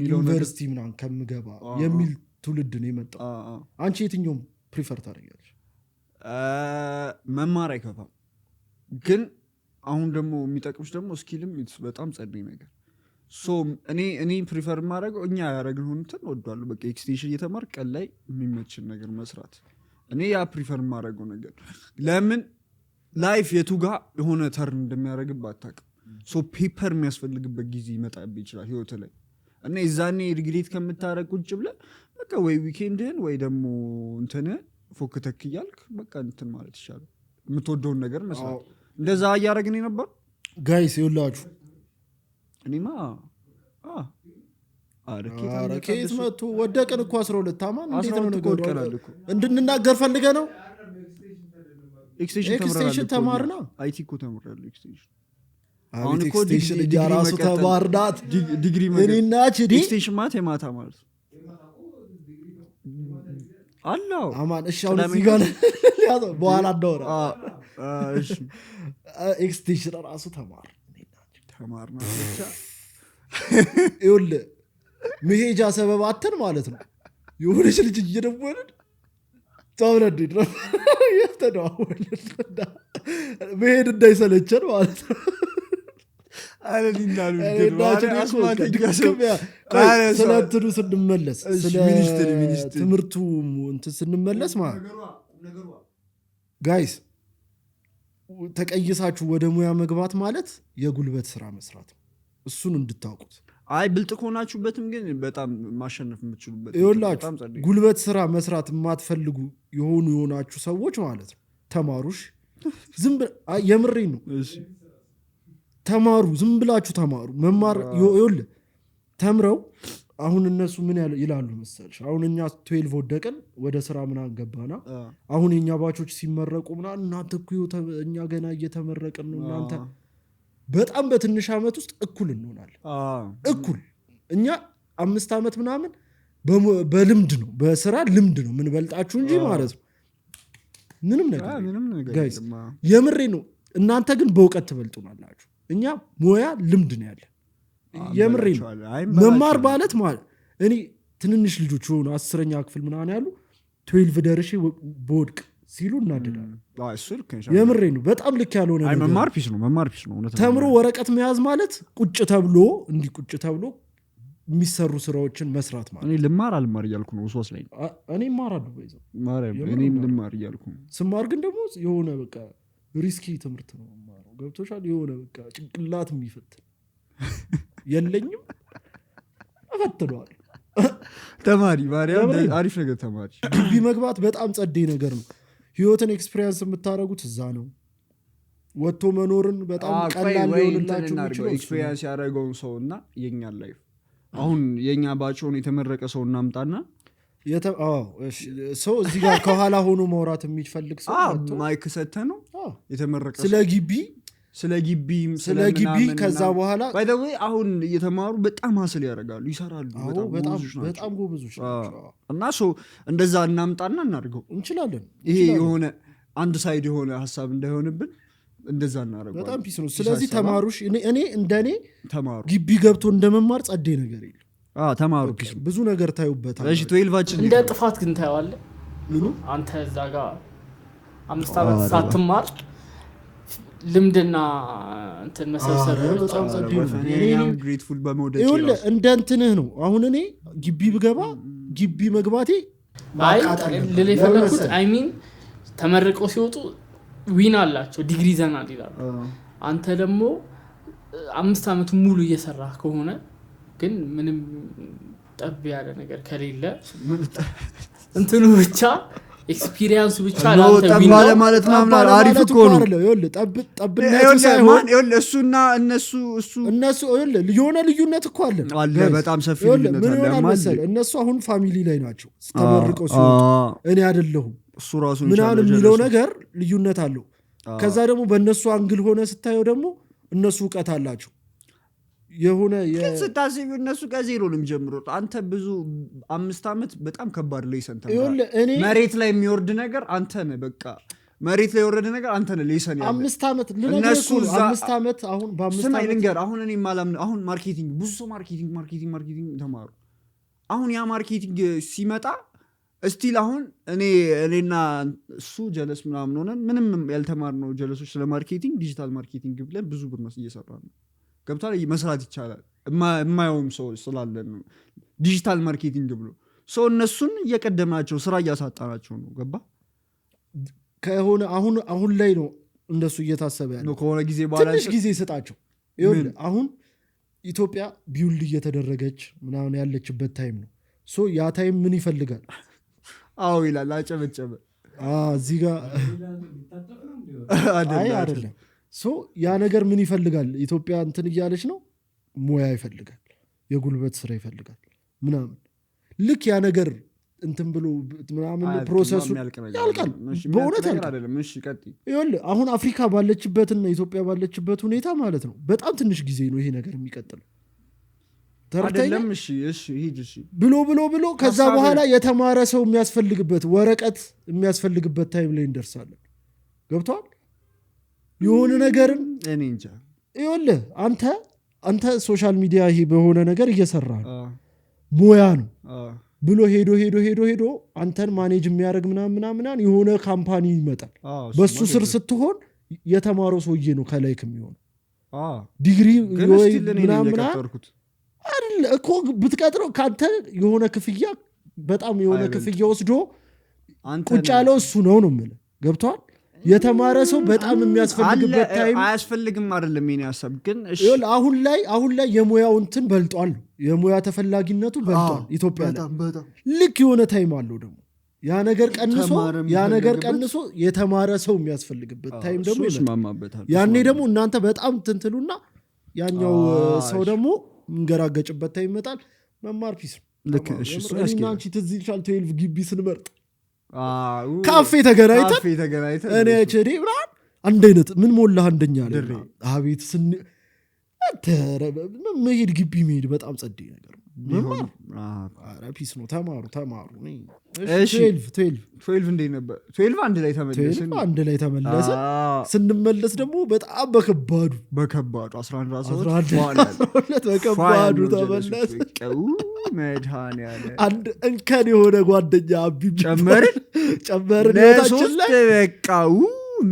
ዩኒቨርሲቲ ምናምን ከምገባ የሚል ትውልድ ነው የመጣው አንቺ የትኛውም ፕሪፈር ታደርጊያለሽ መማር አይከፋም ግን አሁን ደግሞ የሚጠቅምሽ ደግሞ ስኪልም በጣም ጸደኝ ነገር እኔ ፕሪፈር ማድረገው እኛ ያደረግነው እንትን ወዷለሁ በቃ ኤክስቴንሽን እየተማር ቀን ላይ የሚመችን ነገር መስራት እኔ ያ ፕሪፈር ማድረገው ነገር ለምን ላይፍ የቱጋ የሆነ ተርን እንደሚያደርግብህ አታውቅም ፔፐር የሚያስፈልግበት ጊዜ ይመጣብህ ይችላል ህይወት ላይ እና የዛኔ ሪግሬት ከምታረግ ቁጭ ብለህ በቃ ወይ ዊኬንድህን ወይ ደግሞ እንትንህን ፎክተክ እያልክ በቃ እንትን ማለት ይሻላል የምትወደውን ነገር መስራት እንደዛ እያደረግን ነበር ጋይስ ይኸውላችሁ እኔማ አረኬት መጡ ወደቅን እኮ 12 አማን እንዴት ነው ነገር እንድንናገር ፈልገ ነው ኤክስቴንሽን ተማርና አይቲ እኮ ተምራለሁ ኤክስቴንሽን አሁን እኮ ዲግሪ ራሱ ተማርናት ዲግሪ እኔናች ኤክስቴንሽን ማለት የማታ ማለት አላው አማን እሺ አሁን እዚህ ጋር በኋላ እንደሆነ እሺ ኤክስቴንሽን ራሱ ተማርና ብቻ ይኸውልህ መሄጃ ሰበብ አተን ማለት ነው የሆነች ልጅ እየደወልን ታውረድ ነው የተደዋወልን መሄድ እንዳይሰለቸን ማለት ነው ስለትኑ ስንመለስ ስለ ትምህርቱ እንትን ስንመለስ ማለት ጋይስ ተቀይሳችሁ ወደ ሙያ መግባት ማለት የጉልበት ስራ መስራት እሱን እንድታውቁት ብልጥ ከሆናችሁበትም ግን በጣም ማሸነፍ የምትችሉበት ይኸውላችሁ ጉልበት ስራ መስራት የማትፈልጉ የሆናችሁ ሰዎች ማለት ነው ተማሩሽ ዝም የምሬን ነው ተማሩ ዝም ብላችሁ ተማሩ መማር ይኸውልህ ተምረው አሁን እነሱ ምን ይላሉ መሰለሽ አሁን እኛ 12 ወደቀን ወደ ስራ ምናምን ገባና አሁን የኛ ባቾች ሲመረቁ ምናምን እናንተ እኮ እኛ ገና እየተመረቅን ነው እናንተ በጣም በትንሽ አመት ውስጥ እኩል እንሆናለን እኩል እኛ 5 አመት ምናምን በልምድ ነው በስራ ልምድ ነው ምን በልጣችሁ እንጂ ማለት ነው ምንም ነገር ጋይስ የምሬ ነው እናንተ ግን በእውቀት ትበልጡናላችሁ እኛ ሞያ ልምድ ነው ያለ የምሬ ነው መማር ማለት እኔ ትንንሽ ልጆች ሆነ 10ኛ ክፍል ምናምን ያሉ 12 ደርሼ በወድቅ ሲሉ እናደዳለን የምሬ ነው በጣም ልክ ያልሆነ ነገር መማር ፒስ ነው ተምሮ ወረቀት መያዝ ማለት ቁጭ ተብሎ የሚሰሩ ስራዎችን መስራት ማለት እኔ ልማር አልማር እያልኩ ነው ሶስ ላይ እኔ ማራለሁ በይዘው እኔም ልማር እያልኩ ስማር ግን ደግሞ የሆነ በቃ ሪስኪ ትምህርት ነው ማራው ገብቶሻል የሆነ በቃ ጭንቅላት የሚፈትን የለኝም አፈትሏል ተማሪ ማርያም አሪፍ ነገር ተማሪ ግቢ መግባት በጣም ጸዴ ነገር ነው ህይወትን ኤክስፒሪየንስ የምታረጉት እዛ ነው ወጥቶ መኖርን በጣም ቀላል ሊሆንላችሁ ይችላል ኤክስፒሪየንስ ያደረገውን ሰውና የኛን ላይፍ አሁን የኛ ባቾን የተመረቀ ሰው እናምጣና ሰው እዚህ ጋር ከኋላ ሆኖ ማውራት የሚፈልግ ሰው ማይክ ሰተ ነው የተመረቀ ስለ ግቢ ከዛ በኋላ ባይ ዘ ዌይ አሁን እየተማሩ በጣም ሀስል ያደርጋሉ ይሰራሉ በጣም ጎበዞች ናቸው እና እንደዛ እናምጣና እናድርገው እንችላለን ይሄ የሆነ አንድ ሳይድ የሆነ ሀሳብ እንዳይሆንብን እንደዛ እናደርገው በጣም ፒስ ነው ስለዚህ ተማሩሽ እኔ እንደኔ ተማሩ ግቢ ገብቶ እንደመማር ጸዴ ነገር የለም ተማሩ ብዙ ነገር ታዩበታል እሺ 12 እንደ ጥፋት ግን ታያዋለህ አንተ እዛ ጋር 5 አመት ሳትማር ልምድና እንትን መሰብሰብ በጣም ጸዴ ነው እኔም ግሬትፉል በመውደድ ይኸውልህ እንደ እንትንህ ነው አሁን እኔ ግቢ ብገባ ግቢ መግባቴ ልል የፈለኩት አይ ሚን ተመርቀው ሲወጡ ዊን አላቸው ዲግሪ ዘናል ይላሉ አንተ ደግሞ 5 አመት ሙሉ እየሰራ ከሆነ ግን ምንም ጠብ ያለ ነገር ከሌለ እንትኑ ብቻ ኤክስፒሪየንስ ብቻ ላንተ ዊን ነው ማለት ማምናል አሪፍ እኮ ነው ይኸውልህ ጠብነቱ ሳይሆን ይኸውልህ እሱና እነሱ ይኸውልህ የሆነ ልዩነት እኮ አለ በጣም ሰፊ ልዩነት አለ እነሱ አሁን ፋሚሊ ላይ ናቸው ተመርቀው ሲወጡ እኔ አይደለሁም እሱ ራሱ ምናምን የሚለው ነገር ልዩነት አለው ከዛ ደግሞ በእነሱ አንግል ሆነ ስታየው ደግሞ እነሱ እውቀት አላቸው የሆነ ስታስቢ እነሱ ከዜሮ ነው የሚጀምሩት አንተ ብዙ 5 አመት በጣም ከባድ ሌሰን መሬት ላይ የሚወርድ ነገር አንተ ነህ በቃ መሬት ላይ የወረደ ነገር አንተ ነህ ሌሰን ያለ 5 አመት ለነሱ 5 አመት አሁን በ5 አመት ልንገር አሁን እኔ ማላምን አሁን ማርኬቲንግ ብዙ ማርኬቲንግ ተማሩ አሁን ያ ማርኬቲንግ ሲመጣ እስቲል አሁን እኔና እሱ ጀለስ ምናምን ሆነን ምንም ያልተማርነው ጀለሶች ስለ ማርኬቲንግ ዲጂታል ማርኬቲንግ ብለን ብዙ ብር እየሰራን ነው ገብቷል መስራት ይቻላል የማየውም ሰው ስላለን ነው ዲጂታል ማርኬቲንግ ብሎ ሰው እነሱን እየቀደምናቸው ስራ እያሳጣናቸው ነው ገባ ከሆነ አሁን ላይ ነው እንደሱ እየታሰበ ያለው ከሆነ ጊዜ በኋላ ትንሽ ጊዜ ይሰጣቸው ይኸውልህ አሁን ኢትዮጵያ ቢውልድ እየተደረገች ምናምን ያለችበት ታይም ነው ሶ ያ ታይም ምን ይፈልጋል አዎ ይላል አጨበጨበ እዚህ ጋር አይደለም ያ ነገር ምን ይፈልጋል ኢትዮጵያ እንትን እያለች ነው ሞያ ይፈልጋል የጉልበት ስራ ይፈልጋል ምናምን ልክ ያ ነገር እንትን ብሎ ምናምን ፕሮሰሱ ያልቃል በእውነት አይደለም እሺ ቀጥይ ይኸውልህ አሁን አፍሪካ ባለችበትና ኢትዮጵያ ባለችበት ሁኔታ ማለት ነው በጣም ትንሽ ጊዜ ነው ይሄ ነገር የሚቀጥለው አይደለም እሺ ሂድ እሺ ብሎ ከዛ በኋላ የተማረ ሰው የሚያስፈልግበት ወረቀት የሚያስፈልግበት ታይም ላይ እንደርሳለን ገብቷል የሆነ ነገርን እኔ እንጃ ይኸውልህ አንተ ሶሻል ሚዲያ ይሄ በሆነ ነገር እየሰራ ነው ሞያ ነው ብሎ ሄዶ አንተን ማኔጅ የሚያደርግ ምናምን የሆነ ካምፓኒ ይመጣል በሱ ስር ስትሆን የተማረው ሰውዬ ነው ከላይክ የሚሆነው ዲግሪ ወይ ምናምን አይደል እኮ ብትቀጥረው ካንተ የሆነ ክፍያ በጣም የሆነ ክፍያ ወስዶ ቁጭ ያለው እሱ ነው የምልህ ገብቷል የተማረ ሰው በጣም የሚያስፈልግበት ታይም አያስፈልግም አይደለም የኔ ሐሳብ ግን እሺ አሁን ላይ የሙያው እንትን በልጧል የሙያ ተፈላጊነቱ በልጧል ኢትዮጵያ ላይ ልክ የሆነ ታይም አለው ደግሞ ያ ነገር ቀንሶ የተማረ ሰው የሚያስፈልግበት ታይም ደግሞ ይስማማበታል ያኔ ደግሞ እናንተ በጣም ትንትሉና ያኛው ሰው ደግሞ እንገራገጭበት ታይም ይመጣል መማር ፒስ ነው ልክ እሺ እሱ እኔና አንቺ ትዝ ይልሻል 12 ግቢ ስንመርጥ ካፌ ተገናኝተን እኔ ቸዴ ብራን አንድ አይነት ምን ሞላህ አንደኛ ላይ አቤት መሄድ ግቢ መሄድ በጣም ጸደይ ነገር መማር ኧረ ፒስ ነው ተማሩ 12 እንዴት ነበር 12 አንድ ላይ ተመለሰ ስንመለስ ደግሞ በጣም በከባዱ 11 በከባዱ ተመለሰ መድኃኒዓለም አንድ እንከን የሆነ ጓደኛ አቢ ጨመርን ለሶስት በቃው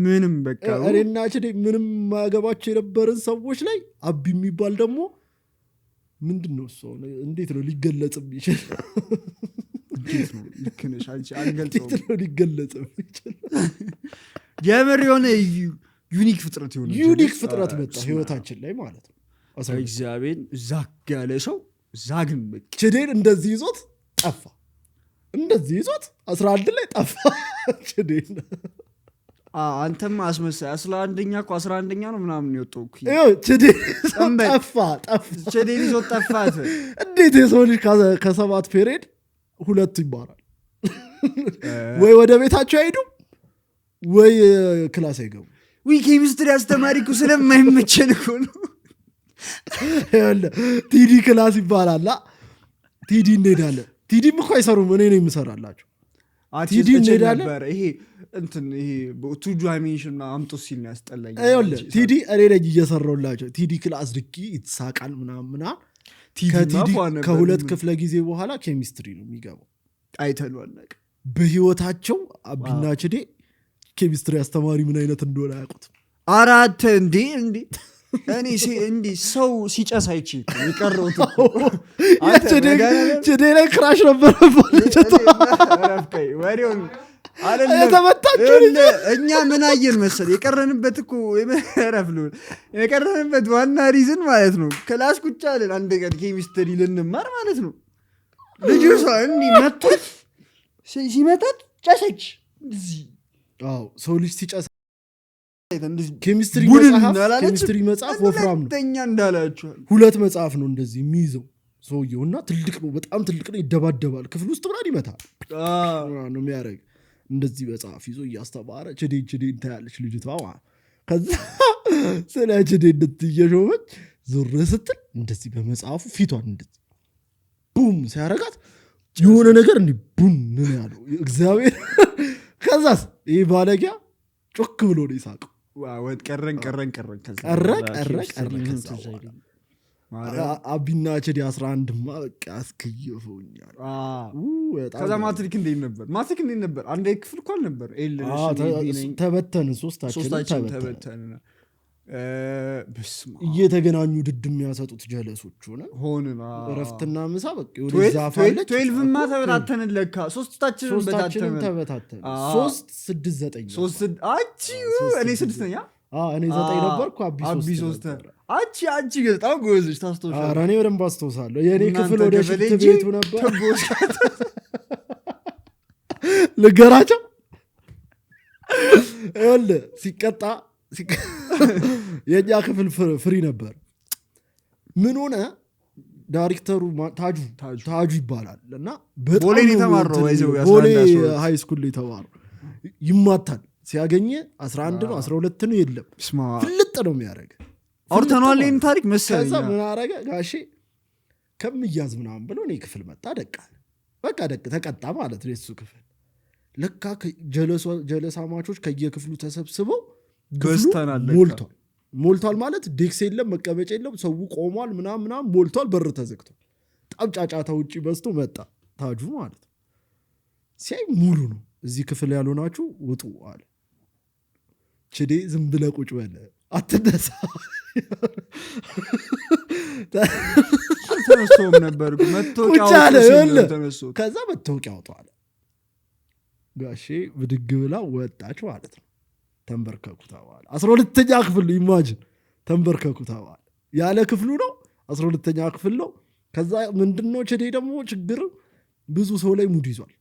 ምንም በቃ እኔና ቸዴ ምንም ማገባቸው የነበረን ሰዎች ላይ አቢ የሚባል ደግሞ ምንድነው እሱ እንዴት ነው ሊገለጽ የሚችል እንዴት ነው ልክነሽ አንቺ አልገልጸው ሊገለጽ የሚችል የምር የሆነ ዩኒክ ፍጥረት መጣ ህይወታችን ላይ ማለት ነው እግዚአብሔር ዛግ ያለ ሰው ዛግን ቸዴን እንደዚህ ይዞት ጠፋ 11 ላይ ጠፋ ቸዴን አንተም አስመሳይ 11ኛ እኮ 11ኛ ነው ምናምን የወጣው እኮ ቸዴን ይዞ ጠፋት እንዴት የሰው ልጅ ከ7 ፔሪድ 2 ይባላል ወይ ወደ ቤታቸው አይሄዱ ወይ ክላስ አይገቡ ኬሚስትሪ አስተማሪ እኮ ስለማይመቸን እኮ ነው ቲዲ ክላስ ይባላል ቲዲ እንሄዳለን ቲዲም እኮ አይሰሩም እኔ ነው የምሰራላቸው ቲዲ እንሄዳለን ይሄ እንትን ይሄ ቱ ዳይሜንሽን አምጦ ሲል ያስጠላኝ ቲዲ እኔ ነኝ እየሰራሁላቸው ቲዲ ክላስ ድቂ ይተሳቃል ምናምና ከ2 ክፍለ ጊዜ በኋላ ኬሚስትሪ ነው የሚገባው አይተሏል በህይወታቸው አቢና ቸዴ ኬሚስትሪ አስተማሪ ምን አይነት እንደሆነ ያውቁት አራት እንዴ እኔ እንዴ ሰው ሲጨስ አይቺ ይቀርውት ቸዴ ላይ ክራሽ ነበር ወሬውን እኛ ምን አየን መሰል የቀረንበት እኮ የቀረንበት ዋና ሪዝን ማለት ነው ክላስ ቁጭ አለን አንድ ቀን ኬሚስትሪ ልንማር ማለት ነው ልጁ ሰው እንዲህ መጥቶት ሲመጣት ጨሰች ሰው ልጅ ሲጨስ ኬሚስትሪ መጽሐፍ ወፍራም ነው እንዳላችኋል 2 መጽሐፍ ነው እንደዚህ የሚይዘው ሰውየውና ትልቅ ነው በጣም ትልቅ ነው ይደባደባል ክፍል ውስጥ ብራን ይመታል ነው የሚያደርግ እንደዚህ መጽሐፍ ይዞ እያስተማረ ቸዴ ታያለች ልጅቷ ከዛ ስለ ቸዴ እንድትየሾመች ዞር ስትል እንደዚህ በመጽሐፉ ፊቷን እንደዚህ ቡም ሲያረጋት የሆነ ነገር እንዲህ ቡም ነው ያለው እግዚአብሔር ከዛስ ይሄ ባለጊያ ጮክ ብሎ ነው ይሳቀው ወጥ ቀረን ከዛ አቢና ቸዴ 11 በቃ አስከየፈውኛል ከዛ ማትሪክ እንዴት ነበር አንዴ ክፍል እኮ አልነበር ተበተን ሶስታችን ተበተን እየተገናኙ ድድ የሚያሰጡት ጀለሶች ሆነን እረፍትና ምሳ በቃ ወደ ዛፋለች 12 ማ ተበታተንን ለካ ሶስታችንን ተበታተን 3 አቺ እኔ 6ኛ እኔ 9 ነበርኩ አቢ 3 አቺ በጣም ጎበዝሽ ታስታውሻለሽ ኧረ እኔ በደንብ አስታውሳለሁ የኔ ክፍል ወደ ሽንት ቤቱ ነበር ልገራቸው ሲቀጣ የኛ ክፍል ፍሪ ነበር ምን ሆነ ዳይሬክተሩ ታጁ ይባላል እና ቦሌ የተማረው ቦሌ ሃይ ስኩል የተማረው ይማታል ሲያገኘ 11 ነው 12 ነው የለም ፍልጥ ነው የሚያደርግ አውርተናል ይሄን ታሪክ መሰለኝ ከዛ ምን አረገ ጋሼ ከምያዝ ምናምን ብሎ እኔ ክፍል መጣ ደቃል በቃ ተቀጣ ማለት ነው እሱ ክፍል ለካ ጀለሳማቾች ከየክፍሉ ተሰብስበው ገዝተናል ሞልቷል ማለት ዴክስ የለም መቀመጫ የለም ሰው ቆሟል ምናምን ሞልቷል በር ተዘግቷል በጣም ጫጫታ ውጪ በዝቶ መጣ ታጁ ማለት ሲያይ ሙሉ ነው እዚህ ክፍል ያልሆናችሁ ውጡ አለ ቸዴ ዝም ብለህ ቁጭ በለ አትነሳ ተነስቶም ነበር ከዛ መታወቂያ አውጣለ ጋሼ ብድግ ብላ ወጣች ማለት ነው ተንበርከኩ ተባለ 12ኛ ክፍል ነው ኢማጂን ተንበርከኩ ተባለ ያለ ክፍሉ ነው 12ኛ ክፍል ነው ከዛ ምንድነው ቸዴ ደግሞ ችግር ብዙ ሰው ላይ ሙድ ይዟል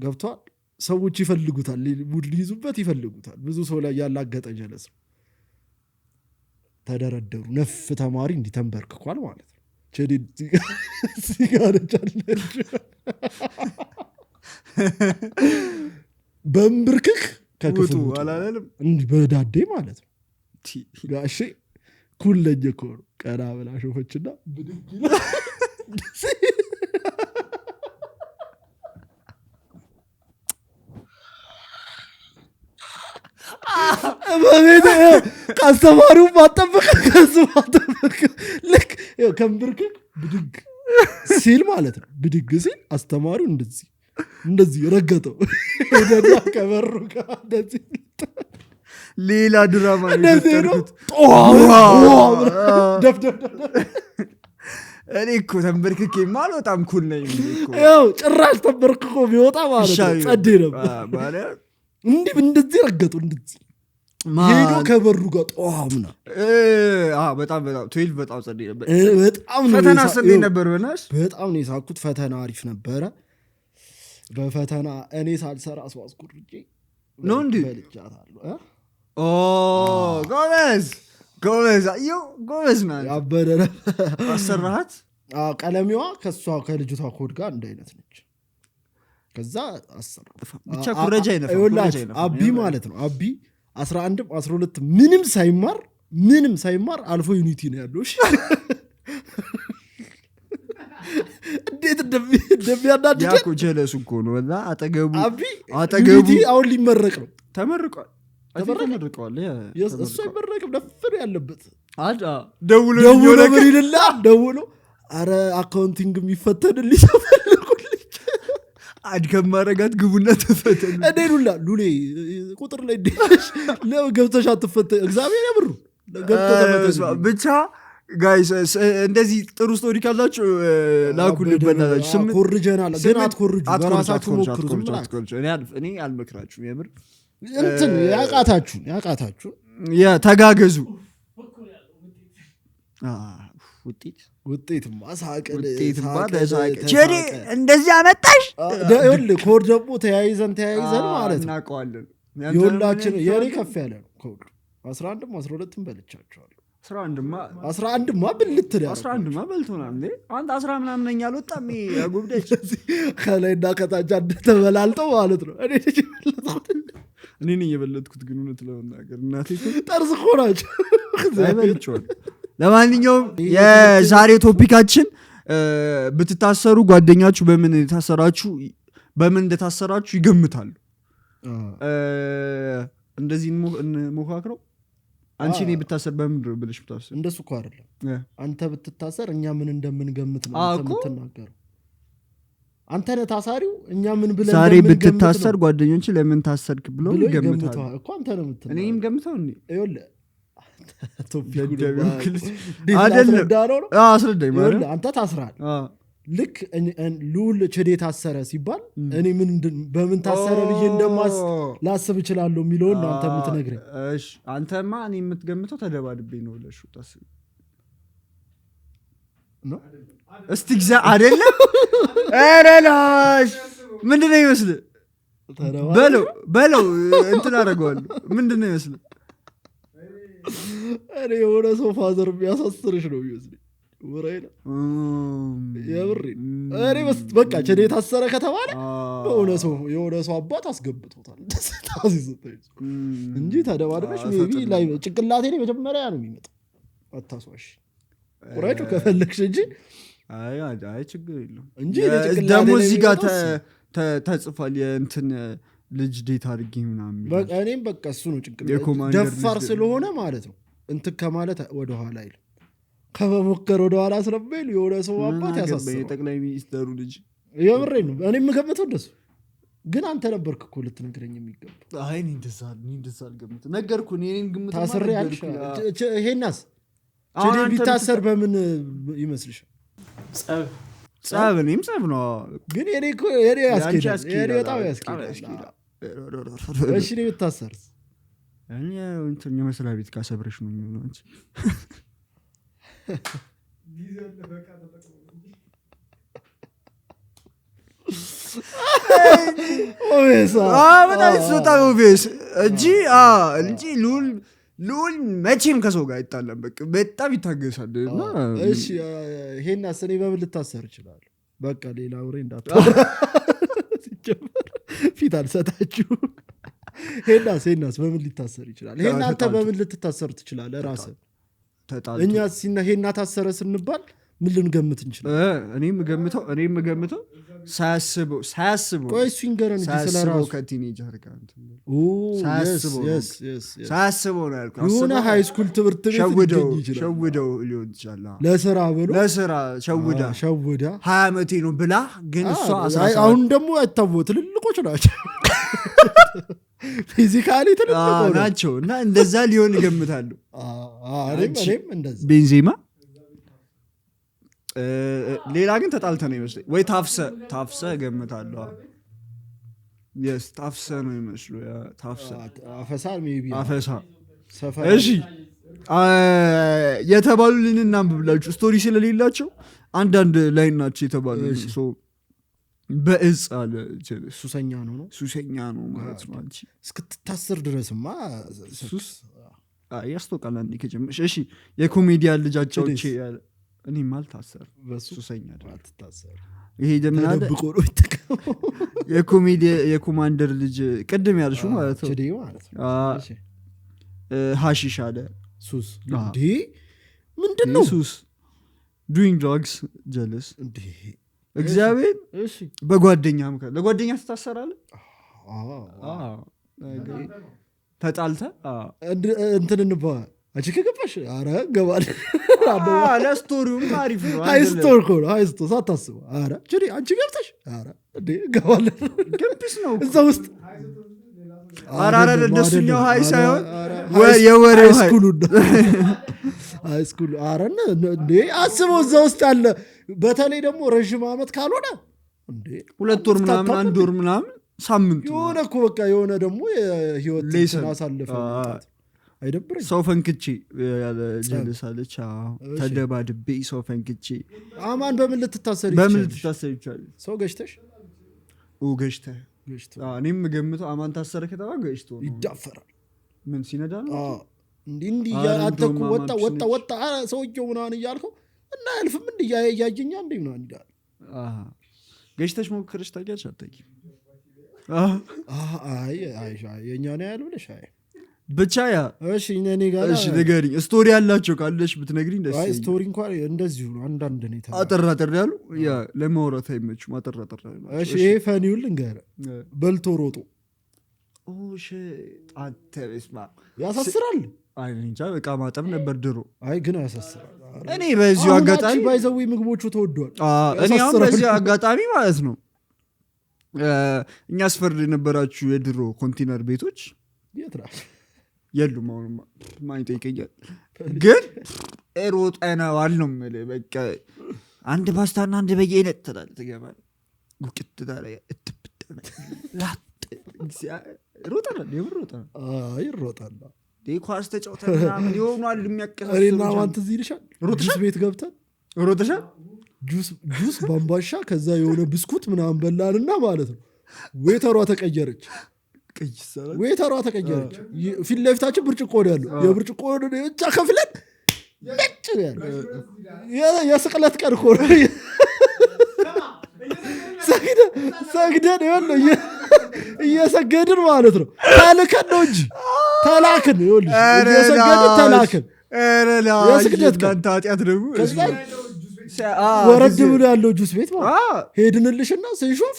ገብቷል ሰዎች ይፈልጉታል ሙድ ሊይዙበት ይፈልጉታል ብዙ ሰው ላይ ያላገጠ ጀለስ ተደረደሩ ነፍ ተማሪ እንዲተንበርክኳል ማለት ነው ቸዴ ሲጋረቻለች በንብርክክ ከክፍሉ አላለንም እንዲህ በዳዴ ማለት ነው ጋሼ ኩለኝ እኮ ነው ቀና ብላ ሾፈችና ብድግ ይላል በቤት አስተማሪው ማጠበቅ ከሱ ማጠበቅ ልክ ከንብርክክ ብድግ ሲል ማለት ነው ብድግ ሲል አስተማሪው እንደዚህ ረገጠው ሄደና ከበሩ ጋር እንደዚህ ሌላ ድራማ ነው የፈጠርኩት እኔ እኮ ተንበርክኬማ አልወጣም ኩል ነኝ ያው ጭራሽ ተንበርክኮ ቢወጣ ማለት ነው ጸዴ ነበር እንዲህ እንደዚህ ረገጡ እንደዚህ ሄዶ ከበሩ ጋር ጧምና በጣም 12 በጣም ጸዴ ነበር በጣም ፈተና ሰዴ ነበር በናስ በጣም ነው የሳኩት ፈተና አሪፍ ነበረ በፈተና እኔ ሳልሰራ አስዋስኩርጬ ነው እንዴ በልቻታለሁ ጎበዝ አየው ጎበዝ ማለት ያበደረ አሰራሃት ቀለሚዋ ከሷ ከልጅቷ ኮድ ጋር አንድ አይነት ነች ከዛ አሰራ ብቻ ኩረጃ አይነፋ አቢ ማለት ነው አቢ 11 12 ምንም ሳይማር አልፎ ዩኒቲ ነው ያለው እሺ እንዴት እንደሚያናድድ ያኮ ጀለሱ እኮ ነው እና አጠገቡ ዩኒቲ አሁን ሊመረቅ ነው ተመርቋል እሱ አይመረቅም ነፍር ያለበት ደውሎ ነበር ይልላ ደውሎ አረ አካውንቲንግ የሚፈተንልኝ ተፈልጉልኝ አድከም ማረጋት ግቡና ተፈተኑ እዴሉላ ሉሌ ቁጥር ላይ ደሽ ለገብተሽ አትፈተን እግዚአብሔር ያብሩ ብቻ ጋይስ እንደዚህ ጥሩ ስቶሪ ካላችሁ ላኩልኝ በእናታችሁ ስም ኮርጀናል ግን አትኮርጁ በራሳችሁ ሞክሩ እኔ አልመክራችሁም የምር እንትን ያቃታችሁ ተጋገዙ ውጤት ማሳቀል ቸዲ እንደዚህ አመጣሽ ኮድ ደግሞ ተያይዘን ማለት ነው እናውቀዋለን የሁላችን የኔ ከፍ ያለ ነው ኮድ 11 12 በልቻቸዋለሁ 11ማ ብልት ነው 11ማ በልቶና እንዴ አንተ 10 ምናምን ነኝ አልወጣም ያጉብደች ከላይና ከታች ተበላልጠው ማለት ነው እኔ ነኝ የበለጥኩት ግን እውነት ለመናገር እናቴ ጠርዝ ቆራጭ አይበልጭው ለማንኛውም የዛሬው ቶፒካችን ብትታሰሩ ጓደኛችሁ በምን እንደታሰራችሁ ይገምታሉ እንደዚህ እንሞካክረው አንቺ እኔ ብታሰር በምን ብለሽ ብታሰር እንደሱ እኮ አይደለም አንተ ብትታሰር እኛ ምን እንደምንገምት ነው አንተ የምትናገረው አንተ ነህ ታሳሪው እኛ ምን ብለን ዛሬ ብትታሰር ጓደኞች ለምን ታሰርክ ብሎ ይገምታሉ እኮ አንተ ነው የምትናገረው እኔም ገምተው እንዴ ይኸውልህ አይደለም አስረዳኝ ማለት አንተ ታስራል ልክ ሉል ቸዴ ታሰረ ሲባል እኔ በምን ታሰረ ብዬ እንደማስ ላስብ እችላለሁ የሚለውን ነው አንተ የምትነግረኝ እሺ አንተማ እኔ የምትገምተው ተደባድቤ ነው ለሹ ታስብ ነው እስቲ ግዛ አይደለም አረላሽ ምንድነው ይመስል በለው እንትን አደርገዋለሁ ምንድነው ይመስል እኔ የሆነ ሰው ፋዘር የሚያሳስርሽ ነው ይመስል ወራይና ያብሪ እኔ በቃ ቸዴ ታሰረ ከተባለ የሆነ ሰው አባት አስገብቶታል ታሲዘታይ እንጂ ተደባድበሽ ሜቢ ላይ ጭቅላቴ ላይ መጀመሪያ ነው የሚመጣው አታስዋሽ ወራይቱ ከፈለክሽ እንጂ አይ ችግር የለም እንጂ ደሞ እዚህ ጋር ተጽፏል የእንትን ልጅ ዴት አድርጌ ምናምን በቃ እኔም በቃ እሱ ነው ጭቅላት ደፋር ስለሆነ ማለት ነው እንትን ከማለት ወደ ኋላ አይደል ከመሞከር ወደ ኋላ ስለበል የሆነ ሰው አባት ያሳስበው የጠቅላይ ሚኒስትሩ ልጅ የምሬን ነው እኔ የምገምተው እንደሱ ግን አንተ ነበርክ እኮ ልትነግረኝ የሚገባው አይ እኔ እንደዛ አልገምት ነገርኩ እኔን ግምት ታስሬ አልሽ ይሄናስ ቸዴ ቢታሰር በምን ይመስልሻል ጸብ እኔም ጸብ ነው ግን የኔ ያስኬዳል የኔ በጣም ያስኬዳል እሺ እኔ ብታሰርስ እኔ እንትን የመስሪያ ቤት ካሰብረሽ ነው የሚሆነው አንቺ በጣም በጣም ኦቪየስ እንጂ ሉል ልዑል መቼም ከሰው ጋር አይጣለም። በቃ በጣም ይታገሳል። እና እሺ ይሄን እኔ በምን ልታሰር ይችላል? በቃ ሌላ ወሬ ፊት አልሰጣችሁ። ሄናስ በምን ሊታሰር ይችላል? ሄና አንተ በምን ልትታሰር ትችላለህ? ራስህ እኛ ሄና ታሰረ ስንባል ምን ልንገምት እንችላለን? እኔ የምገምተው ሳያስበው ቆይ እሱ ይንገረን እንጂ ስለራሱ ከቲኔጀር ጋር ሳያስበው ነው ያልኩት። የሆነ ሃይስኩል ትምህርት ቤት ሸውደው ሊሆን ይችላል። ለስራ ሸውዳ 20 ዓመቴ ነው ብላ ግን እሷ አሁን ደግሞ አይታወ ትልልቆች ናቸው ፊዚካሊ ትልልቆች ናቸው እና እንደዛ ሊሆን ይገምታሉ። ቤንዜማ ሌላ ግን ተጣልተ ነው ይመስለኝ ወይ ታፍሰ ገምታለሁ። yes ታፍሰ ነው ይመስሉ አፈሳ እሺ የተባሉልን እናንብብላችሁ ስቶሪ ስለሌላቸው አንዳንድ ላይን ናቸው የተባሉልን። በእጽ አለ ሱሰኛ ነው ማለት ነው። አንቺ እስክትታሰር ድረስማ ሱስ ያስቶቃል አንዴ ከጀመርሽ። እሺ የኮሜዲያን ልጃቸው ያለ እኔ ማልታሰር ሱሰኛ አልታሰር። ይሄ ደምን አለ የኮማንደር ልጅ ቅድም ያልሽው ማለት ነው ሐሺሽ አለ ሱስ እንዴ ምንድነው ሱስ? doing drugs jealous እንዴ እግዚአብሔር በጓደኛ ምከ ለጓደኛ ትታሰራለህ? ተጣልተ እንትን እንባ አንቺ ከገባሽ አረ ገባል ለስቶሪውም አሪፍ ነው። ሃይስቶር ኮን ሃይስቶር ሳታስብ አረ ጅሪ አንቺ ገብተሽ አረ እንዴ ገባል ግብስ ነው እዛ ውስጥ አራራ እንደሱኛው ሃይ ሳይሆን የወሬው ሃይስኩል አረና እንዴ አስበው እዛ ውስጥ አለ። በተለይ ደግሞ ረጅም ዓመት ካልሆነ እንዴ 2 ወር ምናምን 1 ወር ምናምን ሳምንት የሆነ እኮ በቃ የሆነ ደግሞ የህይወት ተናሳለፈ አይደብረኝ። ሰው ፈንክቼ ያለ ጀልሳለች ተደባድቤ ሰው ፈንክቼ አማን በምን ልትታሰር ይችላል? ሰው ገሽተሽ ገሽተህ እኔም ገምተው አማን ታሰረ ከተባለ ገሽቶ ነው ይዳፈራል። ምን ሲነዳ ነው እንዲህ ያንተኩ ወጣ ሰውየው ምናምን እያልከው እና አልፍም እንዲህ ያያየኛ እንዴ ምናምን ይላል። ገሽተሽ ሞክረሽ ታውቂያለሽ? አታውቂም? አይ የኛ ነው ያልብለሽ ብቻ ያ እሺ እኔ ጋር እሺ ንገሪኝ። ስቶሪ ያላቸው ካለሽ ብትነግሪኝ ደስ ይላል። ስቶሪ እንኳን እንደዚሁ ነው አንዳንድ ነው አጠራጠር ያሉ ያ ለማውራት አይመችም። አጠራጠር ያሉ እሺ ይሄ ፈኒው ልንገር በልቶ ሮጦ ኦሽ አተስማ ያሳስራል። አይ እንጃ በቃ ማጠብ ነበር ድሮ። አይ ግን ያሳስራል። እኔ በዚህ አጋጣሚ ባይዘው ምግቦቹ ተወዷል። እኔ አሁን በዚህ አጋጣሚ ማለት ነው እኛ አስፈርድ የነበራችሁ የድሮ ኮንቴነር ቤቶች የትራሽ የሉም። አሁን ማን ይጠይቀኛል? ግን ሮጠናል ነው የምልህ። በቃ አንድ ፓስታና አንድ በየአይነት ትላለህ ትገባለህ ጉቅት ትላለህ ሮጠናል። የምር ይሮጣል ኳስ ተጫውተን ምናምን ይሆናል የሚያቀሳስሩ እኔና ማንተ እዚህ ይልሻል ጁስ ቤት ገብተን ሮጠሻል ጁስ ባምባሻ ከዛ የሆነ ብስኩት ምናምን በላንና ማለት ነው ዌተሯ ተቀየረች። ፊት ለፊታችን ብርጭቆ ነው ያለው። የብርጭቆ ብቻ ከፍለን ነጭ ነው ያለው። የስቅለት ቀን እኮ ነው ሰግደን ያለው እየሰገድን ማለት ነው። ተልከን ነው እንጂ ተላክን እየሰገድን ተላክን። የስግደት ቀን ኃጢአት ደግሞ ወረድ ብሎ ያለው ጁስ ቤት ማለት ሄድንልሽና ስንሾፍ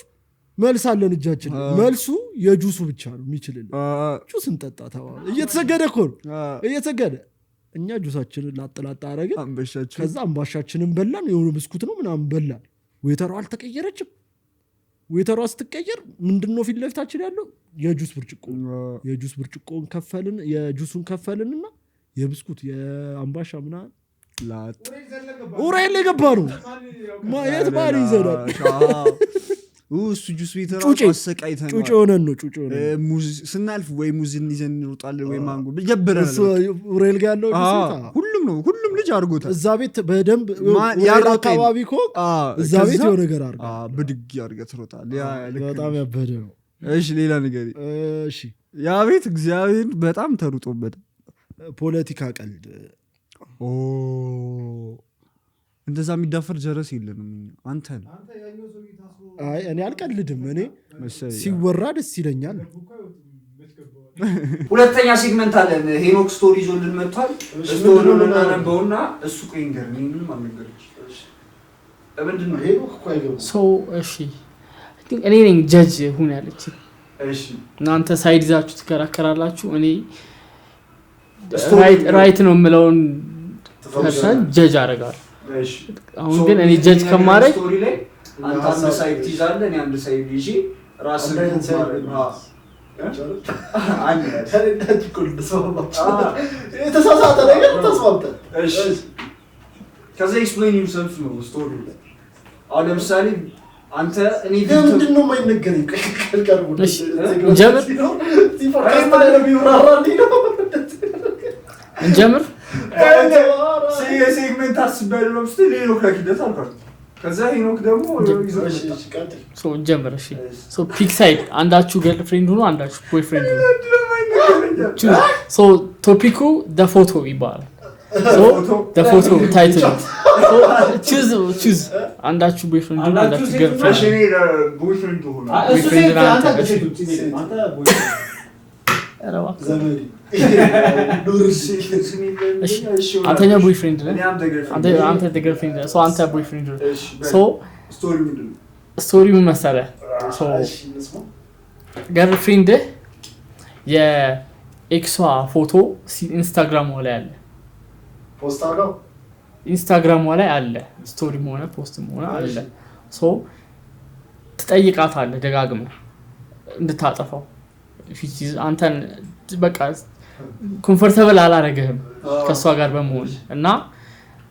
መልሳለን እጃችን። መልሱ የጁሱ ብቻ ነው የሚችልልን። ጁስ እንጠጣ ተባለ። እየተሰገደ እኮ ነው እየተሰገደ። እኛ ጁሳችንን ላጥላጣ አረግን። ከዛ አምባሻችንን በላን። የሆነ ብስኩት ነው ምናምን በላን። ዌተሯ አልተቀየረችም። ዌተሯ ስትቀየር ምንድነው ፊት ለፊታችን ያለው የጁስ ብርጭቆ። የጁስ ብርጭቆን ከፈልን፣ የጁሱን ከፈልንና የብስኩት የአምባሻ ምናምን ላጥ ኡራይል የገባ ነው ማየት ባሪ ይዘናል። እሱ ጁስ ቤት ራሱ አሰቃይተን ጩጭ ሆነን ነው ጩጭ ሆነን ሙዝ ስናልፍ ወይ ሙዝ እንይዘን እንሮጣለን ወይ ማንጎ ጀብረን ኡራይል ጋር ያለው ሁሉም ልጅ አድርጎታል። እዛ ቤት በደንብ ኡራይል አካባቢ እኮ እዛ ቤት የሆነ ነገር አድርጎ ብድግ አድርገህ ትሮጣለህ። በጣም ያበደ ነው። እሺ ሌላ ነገር እሺ ያ ቤት እግዚአብሔር በጣም ተሩጦበት ፖለቲካ ቀልድ እንደዛ የሚዳፈር ጀረስ የለንም አንተ አይ እኔ አልቀልድም እኔ ሲወራ ደስ ይለኛል ሁለተኛ ሴግመንት አለን ሄኖክ ስቶሪ ይዞልን መጥቷል ስቶሪውን እናነበውና እሱ ቆይንገር ምንም አልነገርሽ ምንድነው ሄኖክ እኮ አይገባም ሶ እሺ እኔ ነኝ ጀጅ ሁን ያለች እሺ እናንተ ሳይድ ይዛችሁ ትከራከራላችሁ እኔ ራይት ነው የምለውን ፐርሰን ጀጅ አደርጋለሁ እሺ አሁን ግን እኔ ጀጅ ከማረግ ስቶሪ ላይ አንተ አንድ ሳይድ ትይዛለህ እኔ አንድ ሳይድ ይዤ ራስን አንድ ታዲኩል ተስማማች የተሳሳተ ነገር ተስማምተ እሺ ከዛ ኤክስፕሌን ዩርሰልፍ ነው ስቶሪ ላይ አሁን ለምሳሌ አንተ እኔ ምንድነው የማይነገረኝ ቀርቀርቡ እንጀምር እንጀምር ሴግመንት አስበል ነው ስለ ሄኖክ ለኪደት አልኳት ከዛ ሄኖክ ደግሞ ሶ እንጀምር እሺ ሶ ፒክ ሳይድ አንዳችሁ ገርልፍሬንድ ሆኖ አንዳችሁ ቦይፍሬንድ ሆኖ ሶ ቶፒኩ the photo ይባላል ሶ the photo title choose አንዳችሁ ቦይፍሬንድ ሆኖ አንዳችሁ ገርልፍሬንድ እሺ ቦይፍሬንድ ሆኖ ቦይፍሬንድ አንተ ዘመዲ አንተኛ ቦይፍሬንድ ነህ አንተ ገርልፍሬንድ ሶ አንተ ቦይፍሬንድ ሶ ስቶሪ ምንድነው ስቶሪ ምን መሰለህ ሶ ገርልፍሬንድ የኤክሷ ፎቶ ኢንስታግራም ላይ አለ ፖስት አድርገው ኢንስታግራም ላይ አለ ስቶሪም ሆነ ፖስትም ሆነ አለ ሶ ትጠይቃታለህ ደጋግመህ እንድታጠፋው አንተን በቃ ኮምፎርታብል አላረገህም ከሷ ጋር በመሆን እና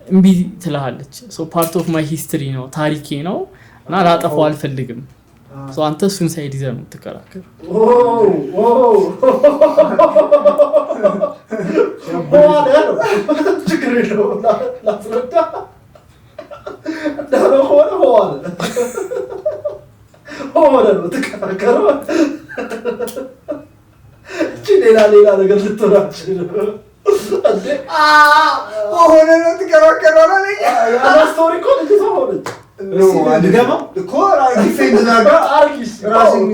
እምቢ ትልሃለች ሶ ፓርት ኦፍ ማይ ሂስትሪ ነው ታሪኬ ነው እና ላጠፋው አልፈልግም ሶ አንተ እሱን ሳይድ ይዘህ ነው ትከራከር ችግር የለውም ላስረዳ ሆነ ነው ትከራከረው ሌላ ነገር ልትራችሁ እንዴ ሆነ ነው ትከራከራለህ አለኝ ያ ስቶሪ እኮ ልጅቷ ሆነች ነው አድገማ እኮ ዲፌንድ ናጋ አርጊስ ራስን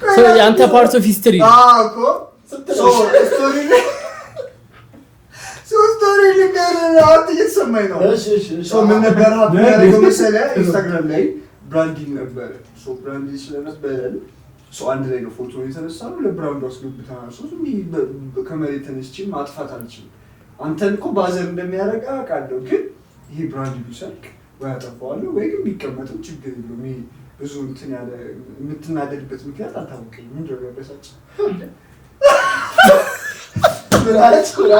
ሶ ያንተ ፓርት ኦፍ ሂስትሪ እኮ ስቶሪ ልንገር አት እየተሰማኝ ነው እሺ ሶ ምን ነበር ያደረገው መሰለህ ኢንስታግራም ላይ ብራንዲንግ ነበር ሶ ብራንዲንግ ስለነበረ ሶ አንድ ላይ ነው ፎቶ የተነሳው ለብራንዱ አስገብተናል ሶ ከመሬት ተነስቼ ማጥፋት አልችልም አንተን እኮ ባዘር እንደሚያደርግ አውቃለሁ ግን ይሄ ብራንድ ቢሰርቅ ወይ አጠፋዋለሁ ወይ ግን ቢቀመጥም ችግር የለውም ይሄ ብዙ እንትን ያለ የምትናደድበት ምክንያት አታውቅም ምን እንደሆነ ያበሳጭ ብራች ኩራ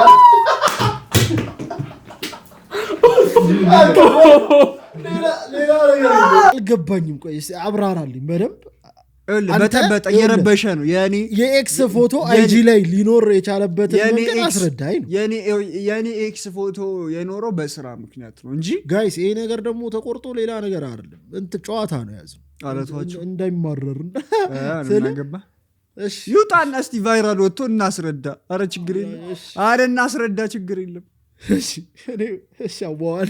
ሌላ ነገር አልገባኝም ቆይ አብራራልኝ በደንብ በተበጠ የረበሸ ነው ያኔ የኤክስ ፎቶ አይጂ ላይ ሊኖር የቻለበት መንገድ አስረዳኝ ነው ያኔ ኤክስ ፎቶ የኖረው በስራ ምክንያት ነው እንጂ ጋይስ ይሄ ነገር ደግሞ ተቆርጦ ሌላ ነገር አይደለም እንት ጨዋታ ነው ያዘው አለቷቸው እንዳይማረር ስለገባ እሺ ይውጣና እስቲ ቫይራል ወጥቶ እናስረዳ አረ ችግር የለም አረ እናስረዳ ችግር የለም እሺ አዋዋል